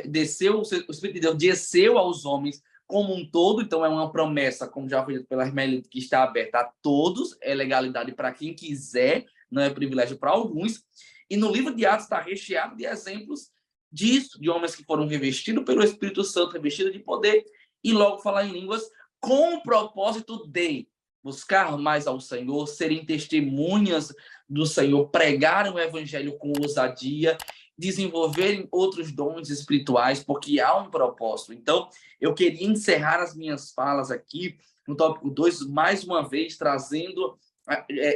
desceu, o Espírito de Deus desceu aos homens como um todo. Então é uma promessa, como já foi dito pela irmã, que está aberta a todos, é legalidade para quem quiser, não é privilégio para alguns. E no livro de Atos está recheado de exemplos disso, de homens que foram revestidos pelo Espírito Santo, revestidos de poder, e logo falar em línguas, com o propósito de buscar mais ao Senhor, serem testemunhas do Senhor, pregarem o evangelho com ousadia, desenvolverem outros dons espirituais, porque há um propósito. Então, eu queria encerrar as minhas falas aqui no tópico 2, mais uma vez, trazendo...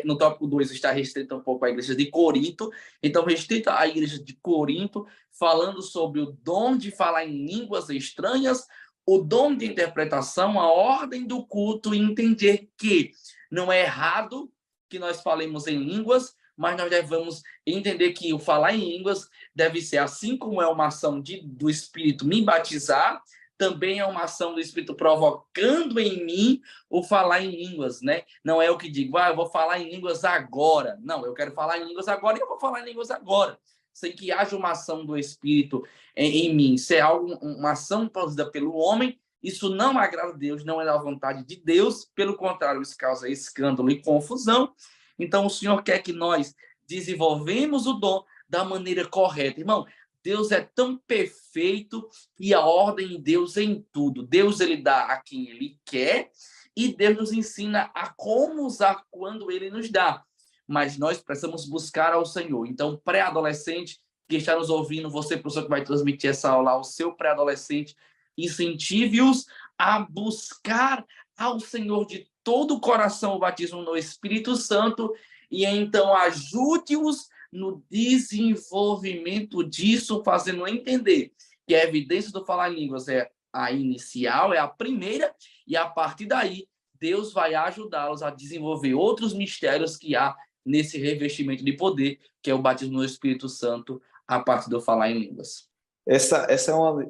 No tópico 2 está restrito um pouco à igreja de Corinto, então restrito à igreja de Corinto, falando sobre o dom de falar em línguas estranhas, o dom de interpretação, a ordem do culto, e entender que não é errado que nós falemos em línguas, mas nós devemos entender que o falar em línguas deve ser, assim como é uma ação do Espírito me batizar, também é uma ação do Espírito provocando em mim o falar em línguas, né? Não é o que digo, eu vou falar em línguas agora. Não, eu quero falar em línguas agora e eu vou falar em línguas agora. Sem que haja uma ação do Espírito em mim. Se é algo, uma ação produzida pelo homem, isso não agrada a Deus, não é da vontade de Deus. Pelo contrário, isso causa escândalo e confusão. Então, o Senhor quer que nós desenvolvemos o dom da maneira correta. Irmão, Deus é tão perfeito e a ordem de Deus em tudo. Deus, ele dá a quem ele quer e Deus nos ensina a como usar quando ele nos dá. Mas nós precisamos buscar ao Senhor. Então, pré-adolescente que está nos ouvindo, você, professor, que vai transmitir essa aula ao seu pré-adolescente, incentive-os a buscar ao Senhor de todo o coração o batismo no Espírito Santo e então ajude-os no desenvolvimento disso, fazendo entender que a evidência do falar em línguas é a inicial, é a primeira, e a partir daí Deus vai ajudá-los a desenvolver outros mistérios que há nesse revestimento de poder, que é o batismo no Espírito Santo, a partir do falar em línguas. Essa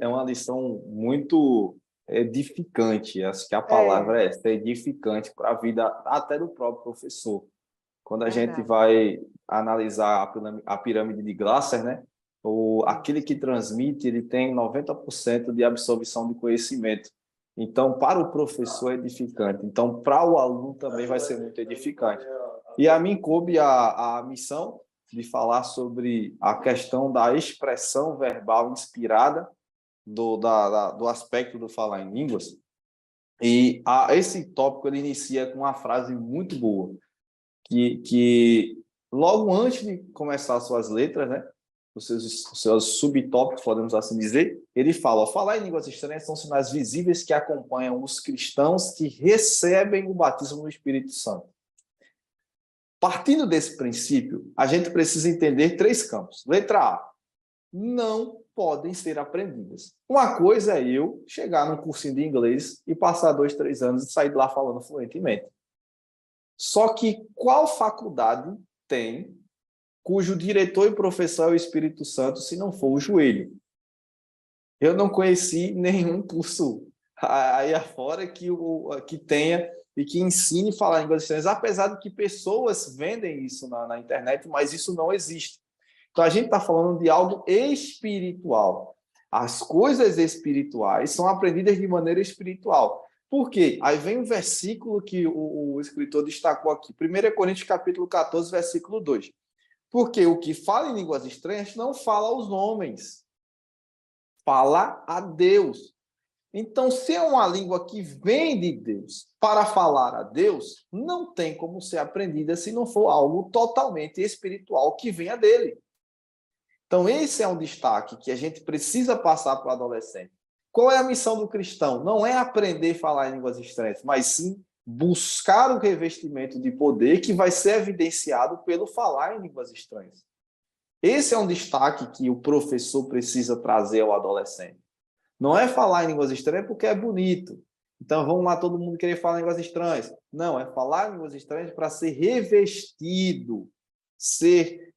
é uma lição muito edificante. Acho que a palavra é essa, edificante para a vida até do próprio professor. Quando a gente vai analisar a pirâmide de Glasser, né? Aquele que transmite, ele tem 90% de absorção de conhecimento. Então, para o professor é edificante. Então, para o aluno também vai ser muito edificante. E a mim coube a missão de falar sobre a questão da expressão verbal inspirada do aspecto do falar em línguas. E esse tópico ele inicia com uma frase muito boa, que logo antes de começar suas letras, né, os seus subtópicos, podemos assim dizer, ele fala: falar em línguas estranhas são sinais visíveis que acompanham os cristãos que recebem o batismo no Espírito Santo. Partindo desse princípio, a gente precisa entender 3 campos. Letra A: não podem ser aprendidas. Uma coisa é eu chegar num cursinho de inglês e passar 2, 3 anos e sair de lá falando fluentemente. Só que qual faculdade tem cujo diretor e professor é o Espírito Santo, se não for o joelho? Eu não conheci nenhum curso aí afora que tenha e que ensine a falar línguas estranhas, apesar de que pessoas vendem isso na internet, mas isso não existe. Então, a gente está falando de algo espiritual. As coisas espirituais são aprendidas de maneira espiritual. Por quê? Aí vem um versículo que o escritor destacou aqui. 1 Coríntios, capítulo 14, versículo 2. Porque o que fala em línguas estranhas não fala aos homens, fala a Deus. Então, se é uma língua que vem de Deus para falar a Deus, não tem como ser aprendida se não for algo totalmente espiritual que venha dele. Então, esse é um destaque que a gente precisa passar para o adolescente. Qual é a missão do cristão? Não é aprender a falar em línguas estranhas, mas sim buscar o revestimento de poder que vai ser evidenciado pelo falar em línguas estranhas. Esse é um destaque que o professor precisa trazer ao adolescente. Não é falar em línguas estranhas porque é bonito. Então, vamos lá todo mundo querer falar em línguas estranhas. Não, é falar em línguas estranhas para ser revestido, ser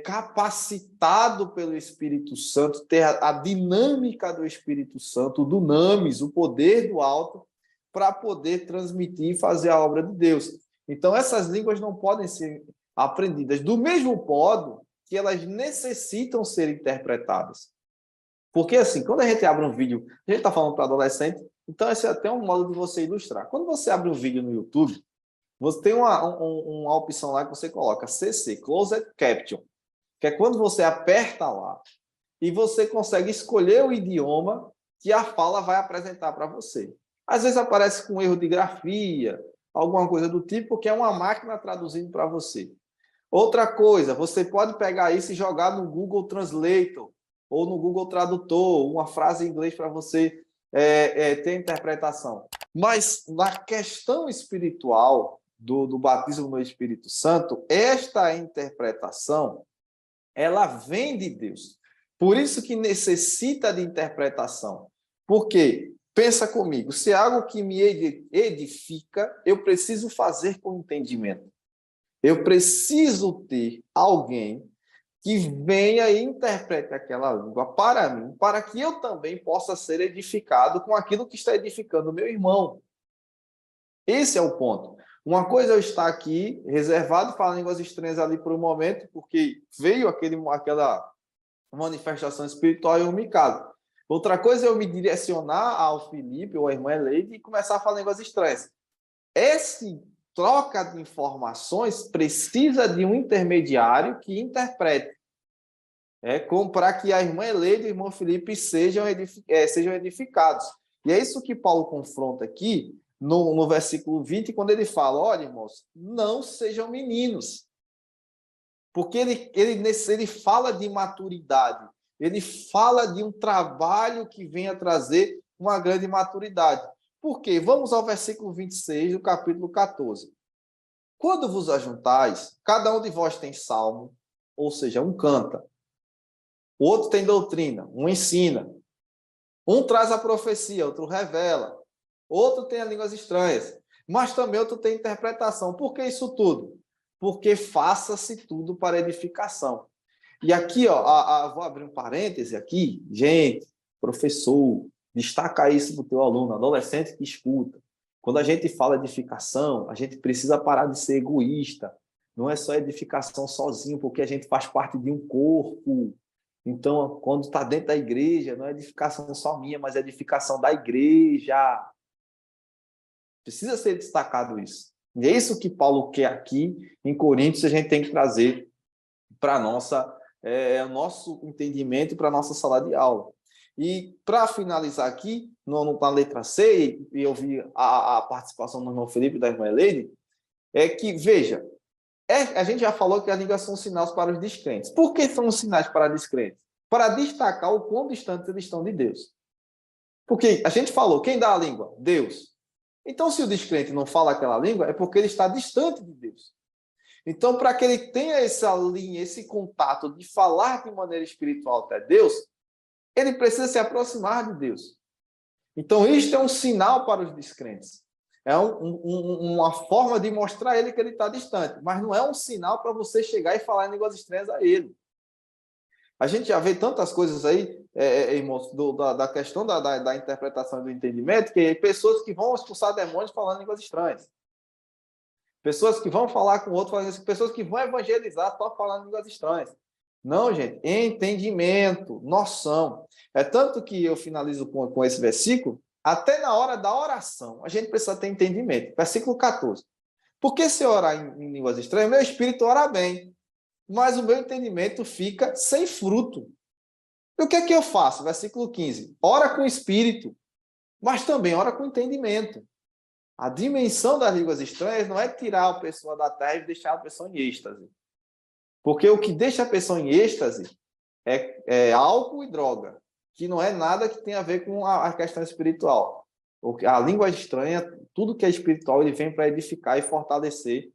capacitado pelo Espírito Santo, ter a dinâmica do Espírito Santo, do Dunamis, o poder do alto, para poder transmitir e fazer a obra de Deus. Então, essas línguas não podem ser aprendidas do mesmo modo que elas necessitam ser interpretadas. Porque, assim, quando a gente abre um vídeo, a gente está falando para adolescente, então esse é até um modo de você ilustrar. Quando você abre um vídeo no YouTube, você tem uma opção lá que você coloca CC, Closed Caption, que é quando você aperta lá e você consegue escolher o idioma que a fala vai apresentar para você. Às vezes aparece com erro de grafia, alguma coisa do tipo, porque é uma máquina traduzindo para você. Outra coisa, você pode pegar isso e jogar no Google Translator ou no Google Tradutor, uma frase em inglês para você ter interpretação. Mas na questão espiritual do batismo no Espírito Santo, esta interpretação, ela vem de Deus. Por isso que necessita de interpretação. Porque, pensa comigo, se é algo que me edifica, eu preciso fazer com entendimento. Eu preciso ter alguém que venha e interprete aquela língua para mim, para que eu também possa ser edificado com aquilo que está edificando o meu irmão. Esse é o ponto. Uma coisa é eu estar aqui, reservado, falando línguas estranhas ali por um momento, porque veio aquela manifestação espiritual e eu me calo. Outra coisa é eu me direcionar ao Felipe ou à irmã Leide e começar a falar línguas estranhas. Esse troca de informações precisa de um intermediário que interprete. Para que a irmã Eleide e o irmão Felipe sejam edificados. E é isso que Paulo confronta aqui no versículo 20, quando ele fala: olha, irmãos, não sejam meninos. Porque ele fala de maturidade, ele fala de um trabalho que venha trazer uma grande maturidade. Por quê? Vamos ao versículo 26 do capítulo 14. Quando vos ajuntais, cada um de vós tem salmo, ou seja, um canta. O outro tem doutrina, um ensina. Um traz a profecia, outro revela. Outro tem as línguas estranhas. Mas também outro tem interpretação. Por que isso tudo? Porque faça-se tudo para edificação. E aqui, vou abrir um parêntese aqui. Gente, professor, destaca isso para o teu aluno, adolescente que escuta. Quando a gente fala edificação, a gente precisa parar de ser egoísta. Não é só edificação sozinho, porque a gente faz parte de um corpo. Então, quando está dentro da igreja, não é edificação só minha, mas é edificação da igreja. Precisa ser destacado isso. E é isso que Paulo quer aqui em Coríntios, a gente tem que trazer para o nosso entendimento, para a nossa sala de aula. E para finalizar aqui, na letra C, e eu vi a participação do irmão Felipe e da irmã Eleide, é que, veja, a gente já falou que as línguas são sinais para os descrentes. Por que são sinais para descrentes? Para destacar o quão distantes eles estão de Deus. Porque a gente falou, quem dá a língua? Deus. Então, se o descrente não fala aquela língua, é porque ele está distante de Deus. Então, para que ele tenha essa linha, esse contato de falar de maneira espiritual até Deus, ele precisa se aproximar de Deus. Então, isto é um sinal para os descrentes. É uma forma de mostrar a ele que ele está distante, mas não é um sinal para você chegar e falar em línguas estranhas a ele. A gente já vê tantas coisas aí, irmãos, da questão da interpretação e do entendimento, que pessoas que vão expulsar demônios falando línguas estranhas. Pessoas que vão falar com o outro, pessoas que vão evangelizar só falando línguas estranhas. Não, gente, entendimento, noção. É tanto que eu finalizo com esse versículo, até na hora da oração, a gente precisa ter entendimento. Versículo 14. Porque se eu orar em línguas estranhas, meu espírito ora bem, mas o meu entendimento fica sem fruto. E o que é que eu faço? Versículo 15. Ora com o espírito, mas também ora com entendimento. A dimensão das línguas estranhas não é tirar a pessoa da terra e deixar a pessoa em êxtase. Porque o que deixa a pessoa em êxtase é álcool e droga, que não é nada que tenha a ver com a questão espiritual. A língua estranha, tudo que é espiritual, ele vem para edificar e fortalecer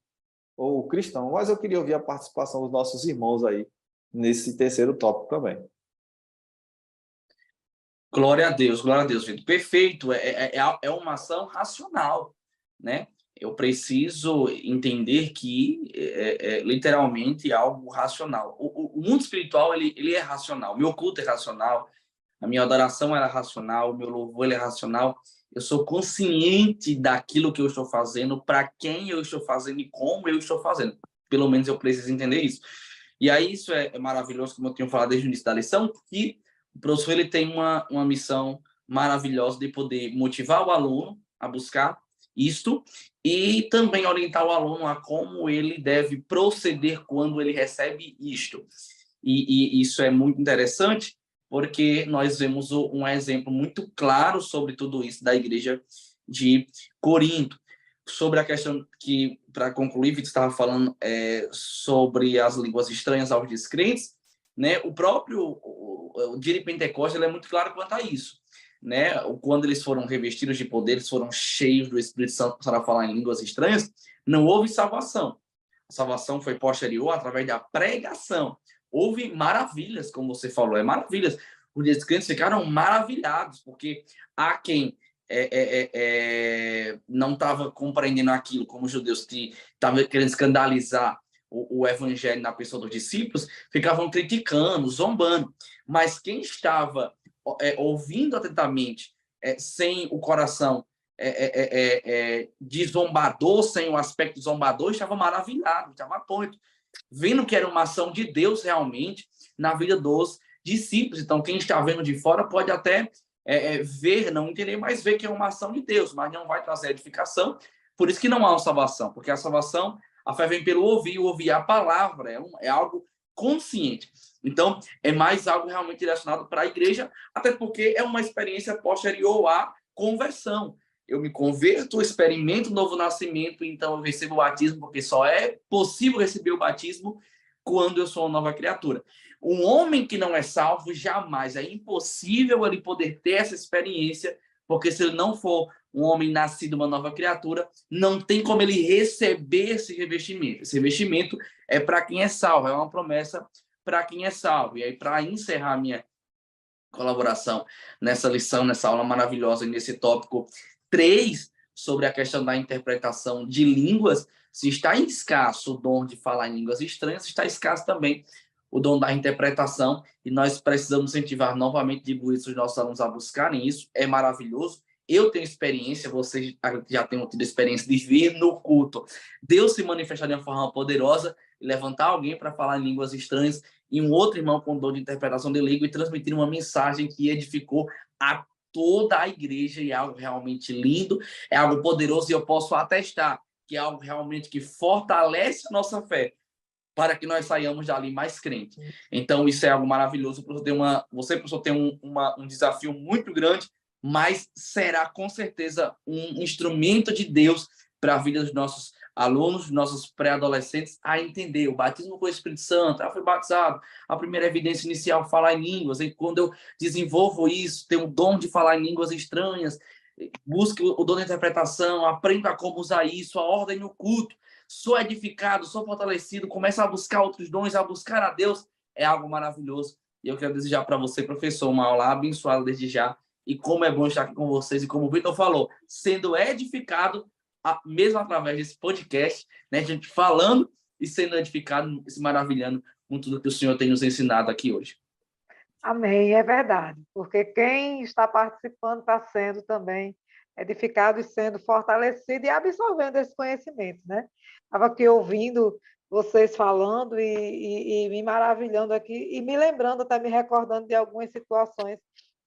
o cristão. Mas eu queria ouvir a participação dos nossos irmãos aí, nesse terceiro tópico também. Glória a Deus, Vitor. Perfeito, é uma ação racional, né? Eu preciso entender que literalmente é algo racional. O mundo espiritual, ele é racional. Meu culto é racional, a minha adoração é racional, o meu louvor é racional. Eu sou consciente daquilo que eu estou fazendo, para quem eu estou fazendo e como eu estou fazendo. Pelo menos eu preciso entender isso. E aí isso é maravilhoso, como eu tenho falado desde o início da lição, que o professor ele tem uma missão maravilhosa de poder motivar o aluno a buscar isto e também orientar o aluno a como ele deve proceder quando ele recebe isto. E isso é muito interessante, porque nós vemos um exemplo muito claro sobre tudo isso da igreja de Corinto. Sobre a questão que, para concluir, Vitor estava falando sobre as línguas estranhas aos descrentes, né? O próprio o dia de Pentecostes ele é muito claro quanto a isso, né? Quando eles foram revestidos de poder, eles foram cheios do Espírito Santo para falar em línguas estranhas, não houve salvação. A salvação foi posterior através da pregação. Houve maravilhas, como você falou, maravilhas. Os descrentes ficaram maravilhados, porque há quem não estava compreendendo aquilo, como os judeus que estavam querendo escandalizar o evangelho na pessoa dos discípulos, ficavam criticando, zombando. Mas quem estava ouvindo atentamente, sem o coração de zombador, sem o aspecto zombador, estava maravilhado, estava atônito, vendo que era uma ação de Deus realmente na vida dos discípulos. Então, quem está vendo de fora pode até ver, não entender, mas ver que é uma ação de Deus, mas não vai trazer edificação. Por isso que não há uma salvação, porque a salvação, a fé vem pelo ouvir a palavra, é algo consciente. Então, é mais algo realmente direcionado para a igreja, até porque é uma experiência posterior à conversão. Eu me converto, experimento o novo nascimento, então eu recebo o batismo, porque só é possível receber o batismo quando eu sou uma nova criatura. Um homem que não é salvo, jamais, é impossível ele poder ter essa experiência, porque se ele não for um homem nascido uma nova criatura, não tem como ele receber esse revestimento. Esse revestimento é para quem é salvo, é uma promessa para quem é salvo. E aí, para encerrar minha colaboração nessa lição, nessa aula maravilhosa, nesse tópico 3, sobre a questão da interpretação de línguas, se está escasso o dom de falar em línguas estranhas, está escasso também o dom da interpretação, e nós precisamos incentivar novamente de os nossos alunos a buscarem isso. É maravilhoso. Eu tenho experiência, vocês já tenham tido experiência de ver no culto Deus se manifestar de uma forma poderosa e levantar alguém para falar em línguas estranhas e um outro irmão com dom de interpretação de língua e transmitir uma mensagem que edificou a toda a igreja, e é algo realmente lindo, é algo poderoso, e eu posso atestar que é algo realmente que fortalece a nossa fé, para que nós saiamos dali mais crentes. Então, isso é algo maravilhoso. Você, professor, tem um desafio muito grande, mas será, com certeza, um instrumento de Deus para a vida dos nossos alunos, nossos pré-adolescentes, a entender o batismo com o Espírito Santo. Foi batizado, a primeira evidência inicial, falar em línguas. E quando eu desenvolvo isso, tenho o dom de falar em línguas estranhas, busque o dom da interpretação, aprenda como usar isso, a ordem no culto, sou edificado, sou fortalecido, começa a buscar outros dons, a buscar a Deus, é algo maravilhoso. E eu quero desejar para você, professor, uma aula abençoada desde já. E como é bom estar aqui com vocês. E como o Vitor falou, sendo edificado, mesmo através desse podcast, né, a gente falando e sendo edificado, se maravilhando com tudo que o Senhor tem nos ensinado aqui hoje. Amém, é verdade. Porque quem está participando está sendo também edificado e sendo fortalecido e absorvendo esse conhecimento, né? Estava aqui ouvindo vocês falando e me maravilhando aqui e me lembrando, até me recordando de algumas situações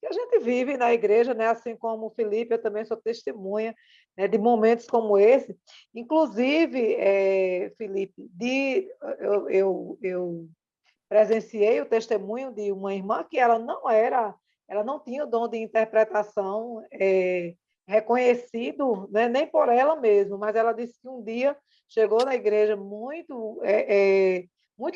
que a gente vive na igreja, né? Assim como o Felipe, eu também sou testemunha, né, de momentos como esse. Inclusive, Felipe, eu presenciei o testemunho de uma irmã que ela não tinha o dom de interpretação reconhecido, né, nem por ela mesma, mas ela disse que um dia chegou na igreja muito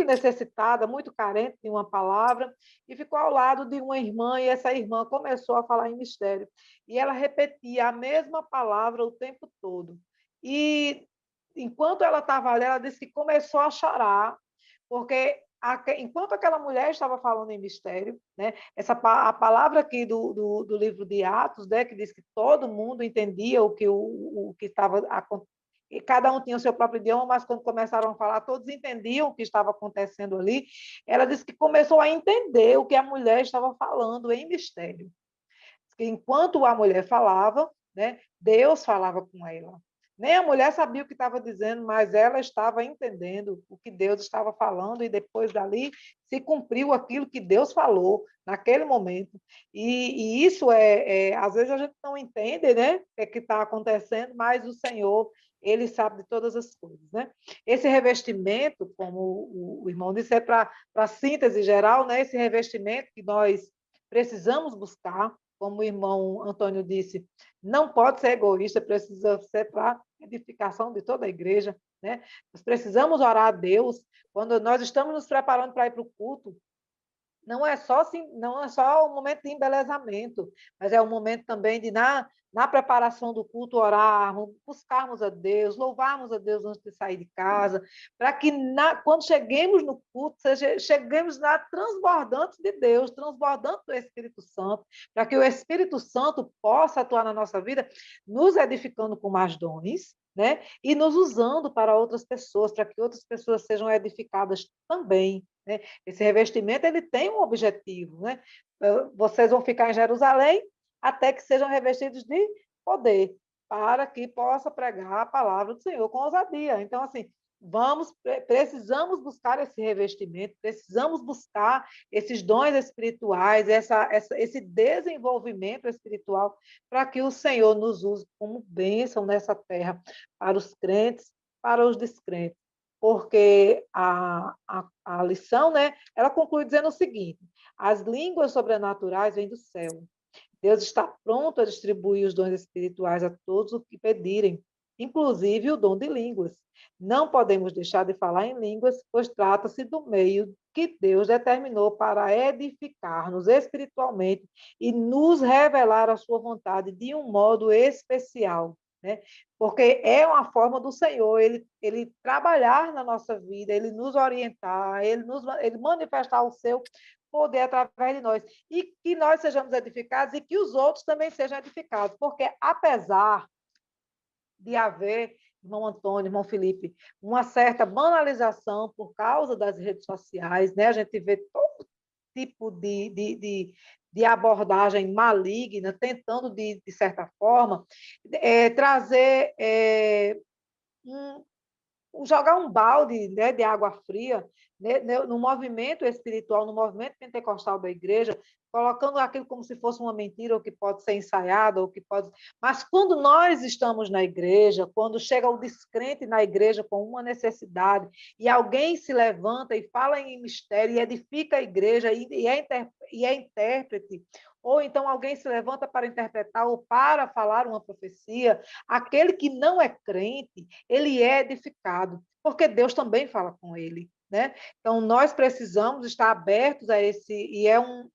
necessitada, muito carente de uma palavra, e ficou ao lado de uma irmã, e essa irmã começou a falar em mistério. E ela repetia a mesma palavra o tempo todo. E enquanto ela estava ali, ela disse que começou a chorar, porque enquanto aquela mulher estava falando em mistério, né, a palavra aqui do livro de Atos, né, que diz que todo mundo entendia o que estava acontecendo, e cada um tinha o seu próprio idioma, mas quando começaram a falar, todos entendiam o que estava acontecendo ali. Ela disse que começou a entender o que a mulher estava falando em mistério. Enquanto a mulher falava, né, Deus falava com ela. Nem a mulher sabia o que estava dizendo, mas ela estava entendendo o que Deus estava falando, e depois dali se cumpriu aquilo que Deus falou naquele momento. E isso às vezes a gente não entende, né, o que está acontecendo, mas o Senhor, ele sabe de todas as coisas, né? Esse revestimento, como o irmão disse, é para síntese geral, né? Esse revestimento que nós precisamos buscar, como o irmão Antônio disse, não pode ser egoísta, precisa ser para edificação de toda a igreja, né? Nós precisamos orar a Deus quando nós estamos nos preparando para ir para o culto. Não é só um momento de embelezamento, mas é um momento também de, na preparação do culto, orarmos, buscarmos a Deus, louvarmos a Deus antes de sair de casa, para que quando cheguemos no culto, cheguemos lá transbordantes de Deus, transbordantes do Espírito Santo, para que o Espírito Santo possa atuar na nossa vida, nos edificando com mais dons, né? E nos usando para outras pessoas, para que outras pessoas sejam edificadas também, né? Esse revestimento ele tem um objetivo, né? Vocês vão ficar em Jerusalém até que sejam revestidos de poder, para que possa pregar a palavra do Senhor com ousadia. Então, assim, precisamos buscar esse revestimento, precisamos buscar esses dons espirituais, esse desenvolvimento espiritual, para que o Senhor nos use como bênção nessa terra, para os crentes, para os descrentes. Porque a lição, né, ela conclui dizendo o seguinte: as línguas sobrenaturais vêm do céu. Deus está pronto a distribuir os dons espirituais a todos os que pedirem, inclusive o dom de línguas. Não podemos deixar de falar em línguas, pois trata-se do meio que Deus determinou para edificar-nos espiritualmente e nos revelar a sua vontade de um modo especial, né? Porque é uma forma do Senhor, ele trabalhar na nossa vida, ele nos orientar, ele manifestar o seu poder através de nós, e que nós sejamos edificados e que os outros também sejam edificados, porque apesar de haver, irmão Antônio, irmão Felipe, uma certa banalização por causa das redes sociais, né? A gente vê todo tipo de abordagem maligna, tentando, de certa forma, trazer jogar um balde, né, de água fria, né, no movimento espiritual, no movimento pentecostal da igreja, colocando aquilo como se fosse uma mentira, ou que pode ser ensaiado, ou que pode... Mas quando nós estamos na igreja, quando chega o descrente na igreja com uma necessidade, e alguém se levanta e fala em mistério, e edifica a igreja, e é intérprete, ou então alguém se levanta para interpretar ou para falar uma profecia, aquele que não é crente, ele é edificado, porque Deus também fala com ele, né? Então, nós precisamos estar abertos a esse, e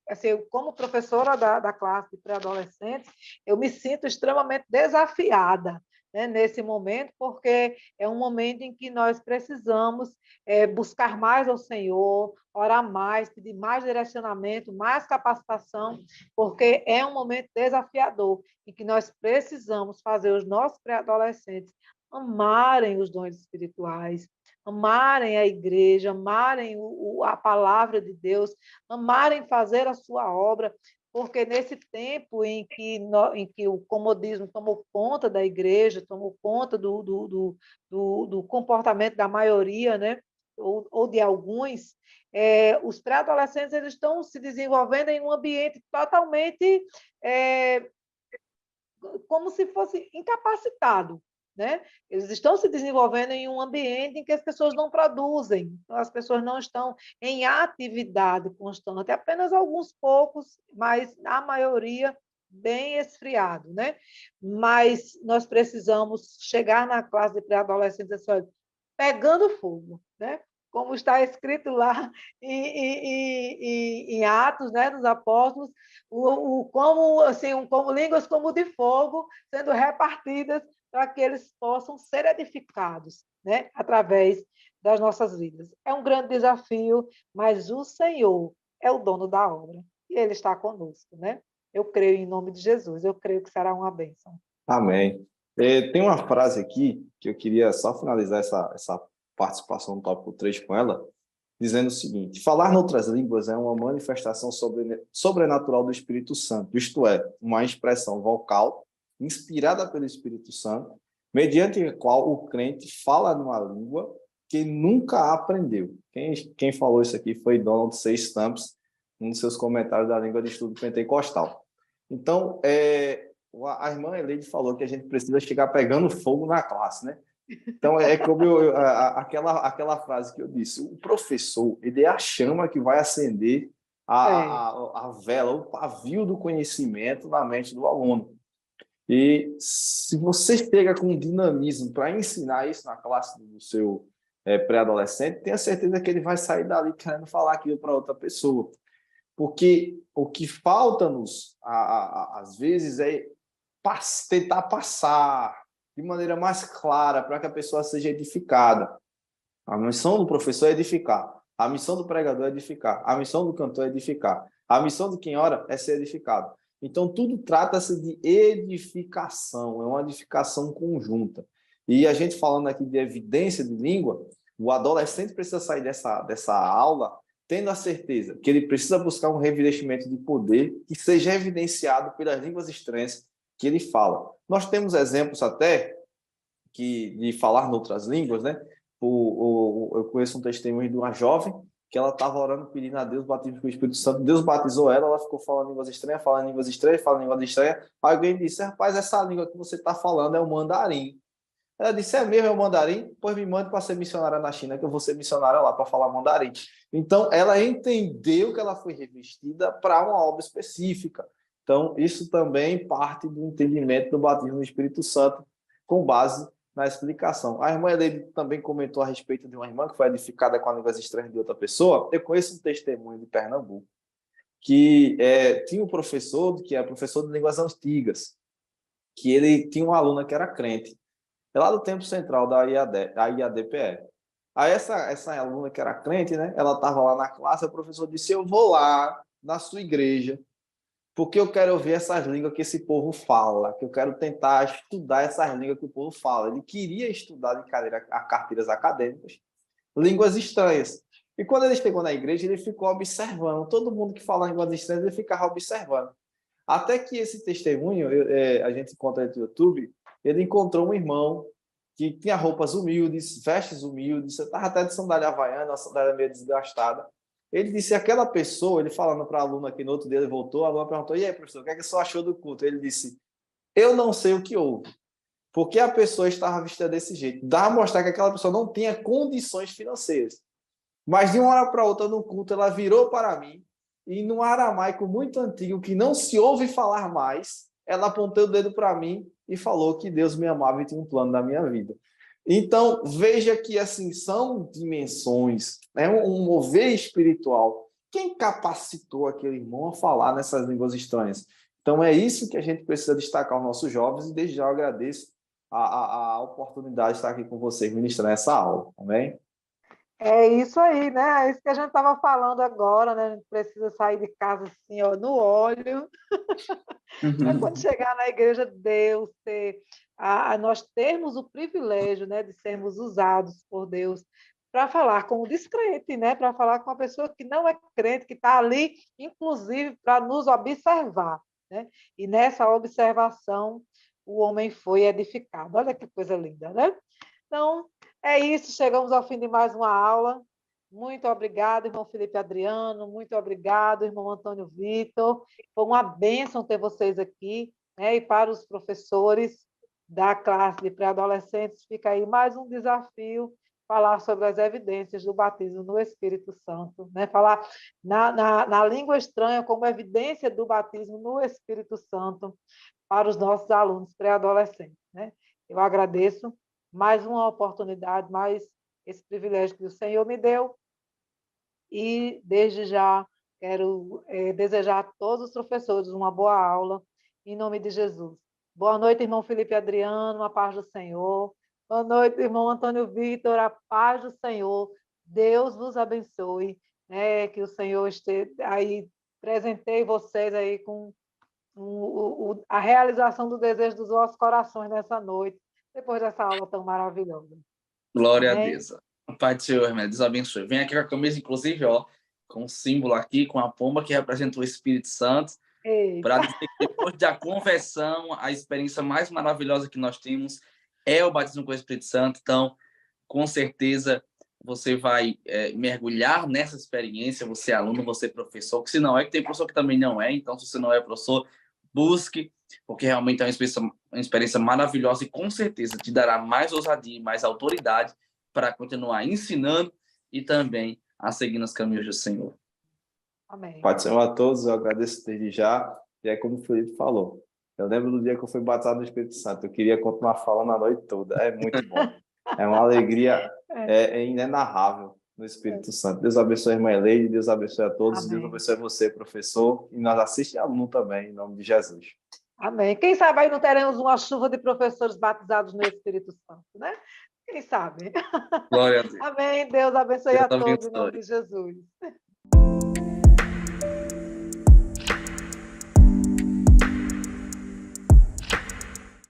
assim, como professora da classe de pré-adolescentes, eu me sinto extremamente desafiada, né, nesse momento, porque é um momento em que nós precisamos buscar mais ao Senhor, orar mais, pedir mais direcionamento, mais capacitação, porque é um momento desafiador, em que nós precisamos fazer os nossos pré-adolescentes amarem os dons espirituais, amarem a igreja, amarem a palavra de Deus, amarem fazer a sua obra, porque nesse tempo em que o comodismo tomou conta da igreja, tomou conta do comportamento da maioria, né? Ou de alguns, os pré-adolescentes eles estão se desenvolvendo em um ambiente totalmente como se fosse incapacitado, né? Eles estão se desenvolvendo em um ambiente em que as pessoas não produzem, então as pessoas não estão em atividade constante, apenas alguns poucos, mas a maioria bem esfriado, né? Mas nós precisamos chegar na classe de pré-adolescentes assim, pegando fogo, né? Como está escrito lá em Atos, né, dos Apóstolos, como, assim, como línguas como de fogo sendo repartidas para que eles possam ser edificados, né, através das nossas vidas. É um grande desafio, mas o Senhor é o dono da obra e Ele está conosco, né? Eu creio em nome de Jesus, eu creio que será uma bênção. Amém. Tem uma frase aqui que eu queria só finalizar essa participação no tópico 3 com ela, dizendo o seguinte: falar noutras línguas é uma manifestação sobrenatural do Espírito Santo, isto é, uma expressão vocal inspirada pelo Espírito Santo, mediante a qual o crente fala numa língua que nunca aprendeu. Quem falou isso aqui foi Donald C. Stamps, um dos seus comentários da língua de estudo pentecostal. Então, a irmã Eleide falou que a gente precisa chegar pegando fogo na classe, né? Então, é como aquela frase que eu disse: o professor, ele é a chama que vai acender a vela, o pavio do conhecimento na mente do aluno. E se você chega com dinamismo para ensinar isso na classe do seu pré-adolescente, tenha certeza que ele vai sair dali querendo falar aquilo para outra pessoa. Porque o que falta-nos, às vezes, é tentar passar de maneira mais clara para que a pessoa seja edificada. A missão do professor é edificar. A missão do pregador é edificar. A missão do cantor é edificar. A missão de quem ora é ser edificado. Então, tudo trata-se de edificação, é uma edificação conjunta. E a gente falando aqui de evidência de língua, o adolescente precisa sair dessa aula tendo a certeza que ele precisa buscar um revestimento de poder que seja evidenciado pelas línguas estranhas que ele fala. Nós temos exemplos até de falar em outras línguas, né? Eu conheço um testemunho de uma jovem que ela estava orando, pedindo a Deus batismo com o Espírito Santo. Deus batizou ela ficou falando línguas estranhas, falando línguas estranhas, falando línguas estranhas. Alguém disse: rapaz, essa língua que você está falando é o mandarim. Ela disse: é mesmo, é o mandarim? Pois me mande para ser missionária na China, que eu vou ser missionária lá para falar mandarim. Então, ela entendeu que ela foi revestida para uma obra específica. Então, isso também parte do entendimento do batismo no Espírito Santo, com base na explicação. A irmã Eleide também comentou a respeito de uma irmã que foi edificada com línguas estranhas de outra pessoa. Eu conheço um testemunho de Pernambuco, que tinha um professor, que é professor de línguas antigas, que ele tinha uma aluna que era crente, lá do tempo central da IADPE. Aí essa aluna que era crente, né? Ela estava lá na classe, o professor disse: eu vou lá na sua igreja, porque eu quero ouvir essas línguas que esse povo fala, que eu quero tentar estudar essas línguas que o povo fala. Ele queria estudar de carteiras acadêmicas, línguas estranhas. E quando ele chegou na igreja, ele ficou observando. Todo mundo que fala línguas estranhas, ele ficava observando. Até que esse testemunho, a gente encontra no YouTube, ele encontrou um irmão que tinha roupas humildes, vestes humildes, você estava até de sandália havaiana, uma sandália meio desgastada. Ele disse, aquela pessoa, ele falando para a aluna aqui no outro dia, ele voltou, a aluna perguntou, e aí, professor, o que é que você achou do culto? Ele disse, eu não sei o que houve, porque a pessoa estava vestida desse jeito. Dá a mostrar que aquela pessoa não tinha condições financeiras. Mas de uma hora para outra, no culto, ela virou para mim, e num aramaico muito antigo, que não se ouve falar mais, ela apontou o dedo para mim e falou que Deus me amava e tinha um plano na minha vida. Então, veja que assim são dimensões, né? Um mover espiritual. Quem capacitou aquele irmão a falar nessas línguas estranhas? Então, é isso que a gente precisa destacar aos nossos jovens, e desde já eu agradeço a oportunidade de estar aqui com vocês ministrando essa aula. Amém? É isso aí, né? É isso que a gente estava falando agora, né? A gente precisa sair de casa assim, ó, no óleo, para quando chegar na igreja, Deus ter, nós termos o privilégio, né, de sermos usados por Deus para falar com o descrente, né? Para falar com a pessoa que não é crente, que está ali, inclusive, para nos observar, né? E nessa observação, o homem foi edificado. Olha que coisa linda, né? Então, é isso, chegamos ao fim de mais uma aula. Muito obrigada, irmão Felipe Adriano, muito obrigado, irmão Antônio Vitor. Foi uma bênção ter vocês aqui, né? E para os professores da classe de pré-adolescentes, fica aí mais um desafio, falar sobre as evidências do batismo no Espírito Santo, né? Falar na língua estranha como evidência do batismo no Espírito Santo para os nossos alunos pré-adolescentes, né? Eu agradeço mais uma oportunidade, mais esse privilégio que o Senhor me deu. E, desde já, quero desejar a todos os professores uma boa aula, em nome de Jesus. Boa noite, irmão Felipe Adriano, a paz do Senhor. Boa noite, irmão Antônio Vitor, a paz do Senhor. Deus vos abençoe, né? Que o Senhor esteja aí, presenteie vocês aí com a realização do desejo dos vossos corações nessa noite, depois dessa aula tão maravilhosa. Glória a Amém? Deus. O Pai do Senhor, irmão, Deus abençoe. Vem aqui com a camisa, inclusive, ó, com um símbolo aqui, com a pomba que representa o Espírito Santo, para Eita. dizer que depois da conversão, a experiência mais maravilhosa que nós temos é o batismo com o Espírito Santo. Então, com certeza, você vai mergulhar nessa experiência, você é aluno, você é professor, que se não é, que tem professor que também não é, então se você não é professor, busque, porque realmente é uma experiência maravilhosa e com certeza te dará mais ousadia, mais autoridade para continuar ensinando e também a seguir nos caminhos do Senhor. Amém. Pai do Senhor a todos, eu agradeço desde já, e é como o Felipe falou. Eu lembro do dia que eu fui batizado no Espírito Santo, eu queria continuar falando a noite toda, é muito bom. É uma alegria inenarrável no Espírito Santo. Deus abençoe a irmã Eleide, Deus abençoe a todos, Amém. Deus abençoe você, professor, e nós assiste aluno também, em nome de Jesus. Amém. Quem sabe aí não teremos uma chuva de professores batizados no Espírito Santo, né? Quem sabe? Glória a Deus. Amém. Deus abençoe Deus a todos, em nome abençoe. de Jesus.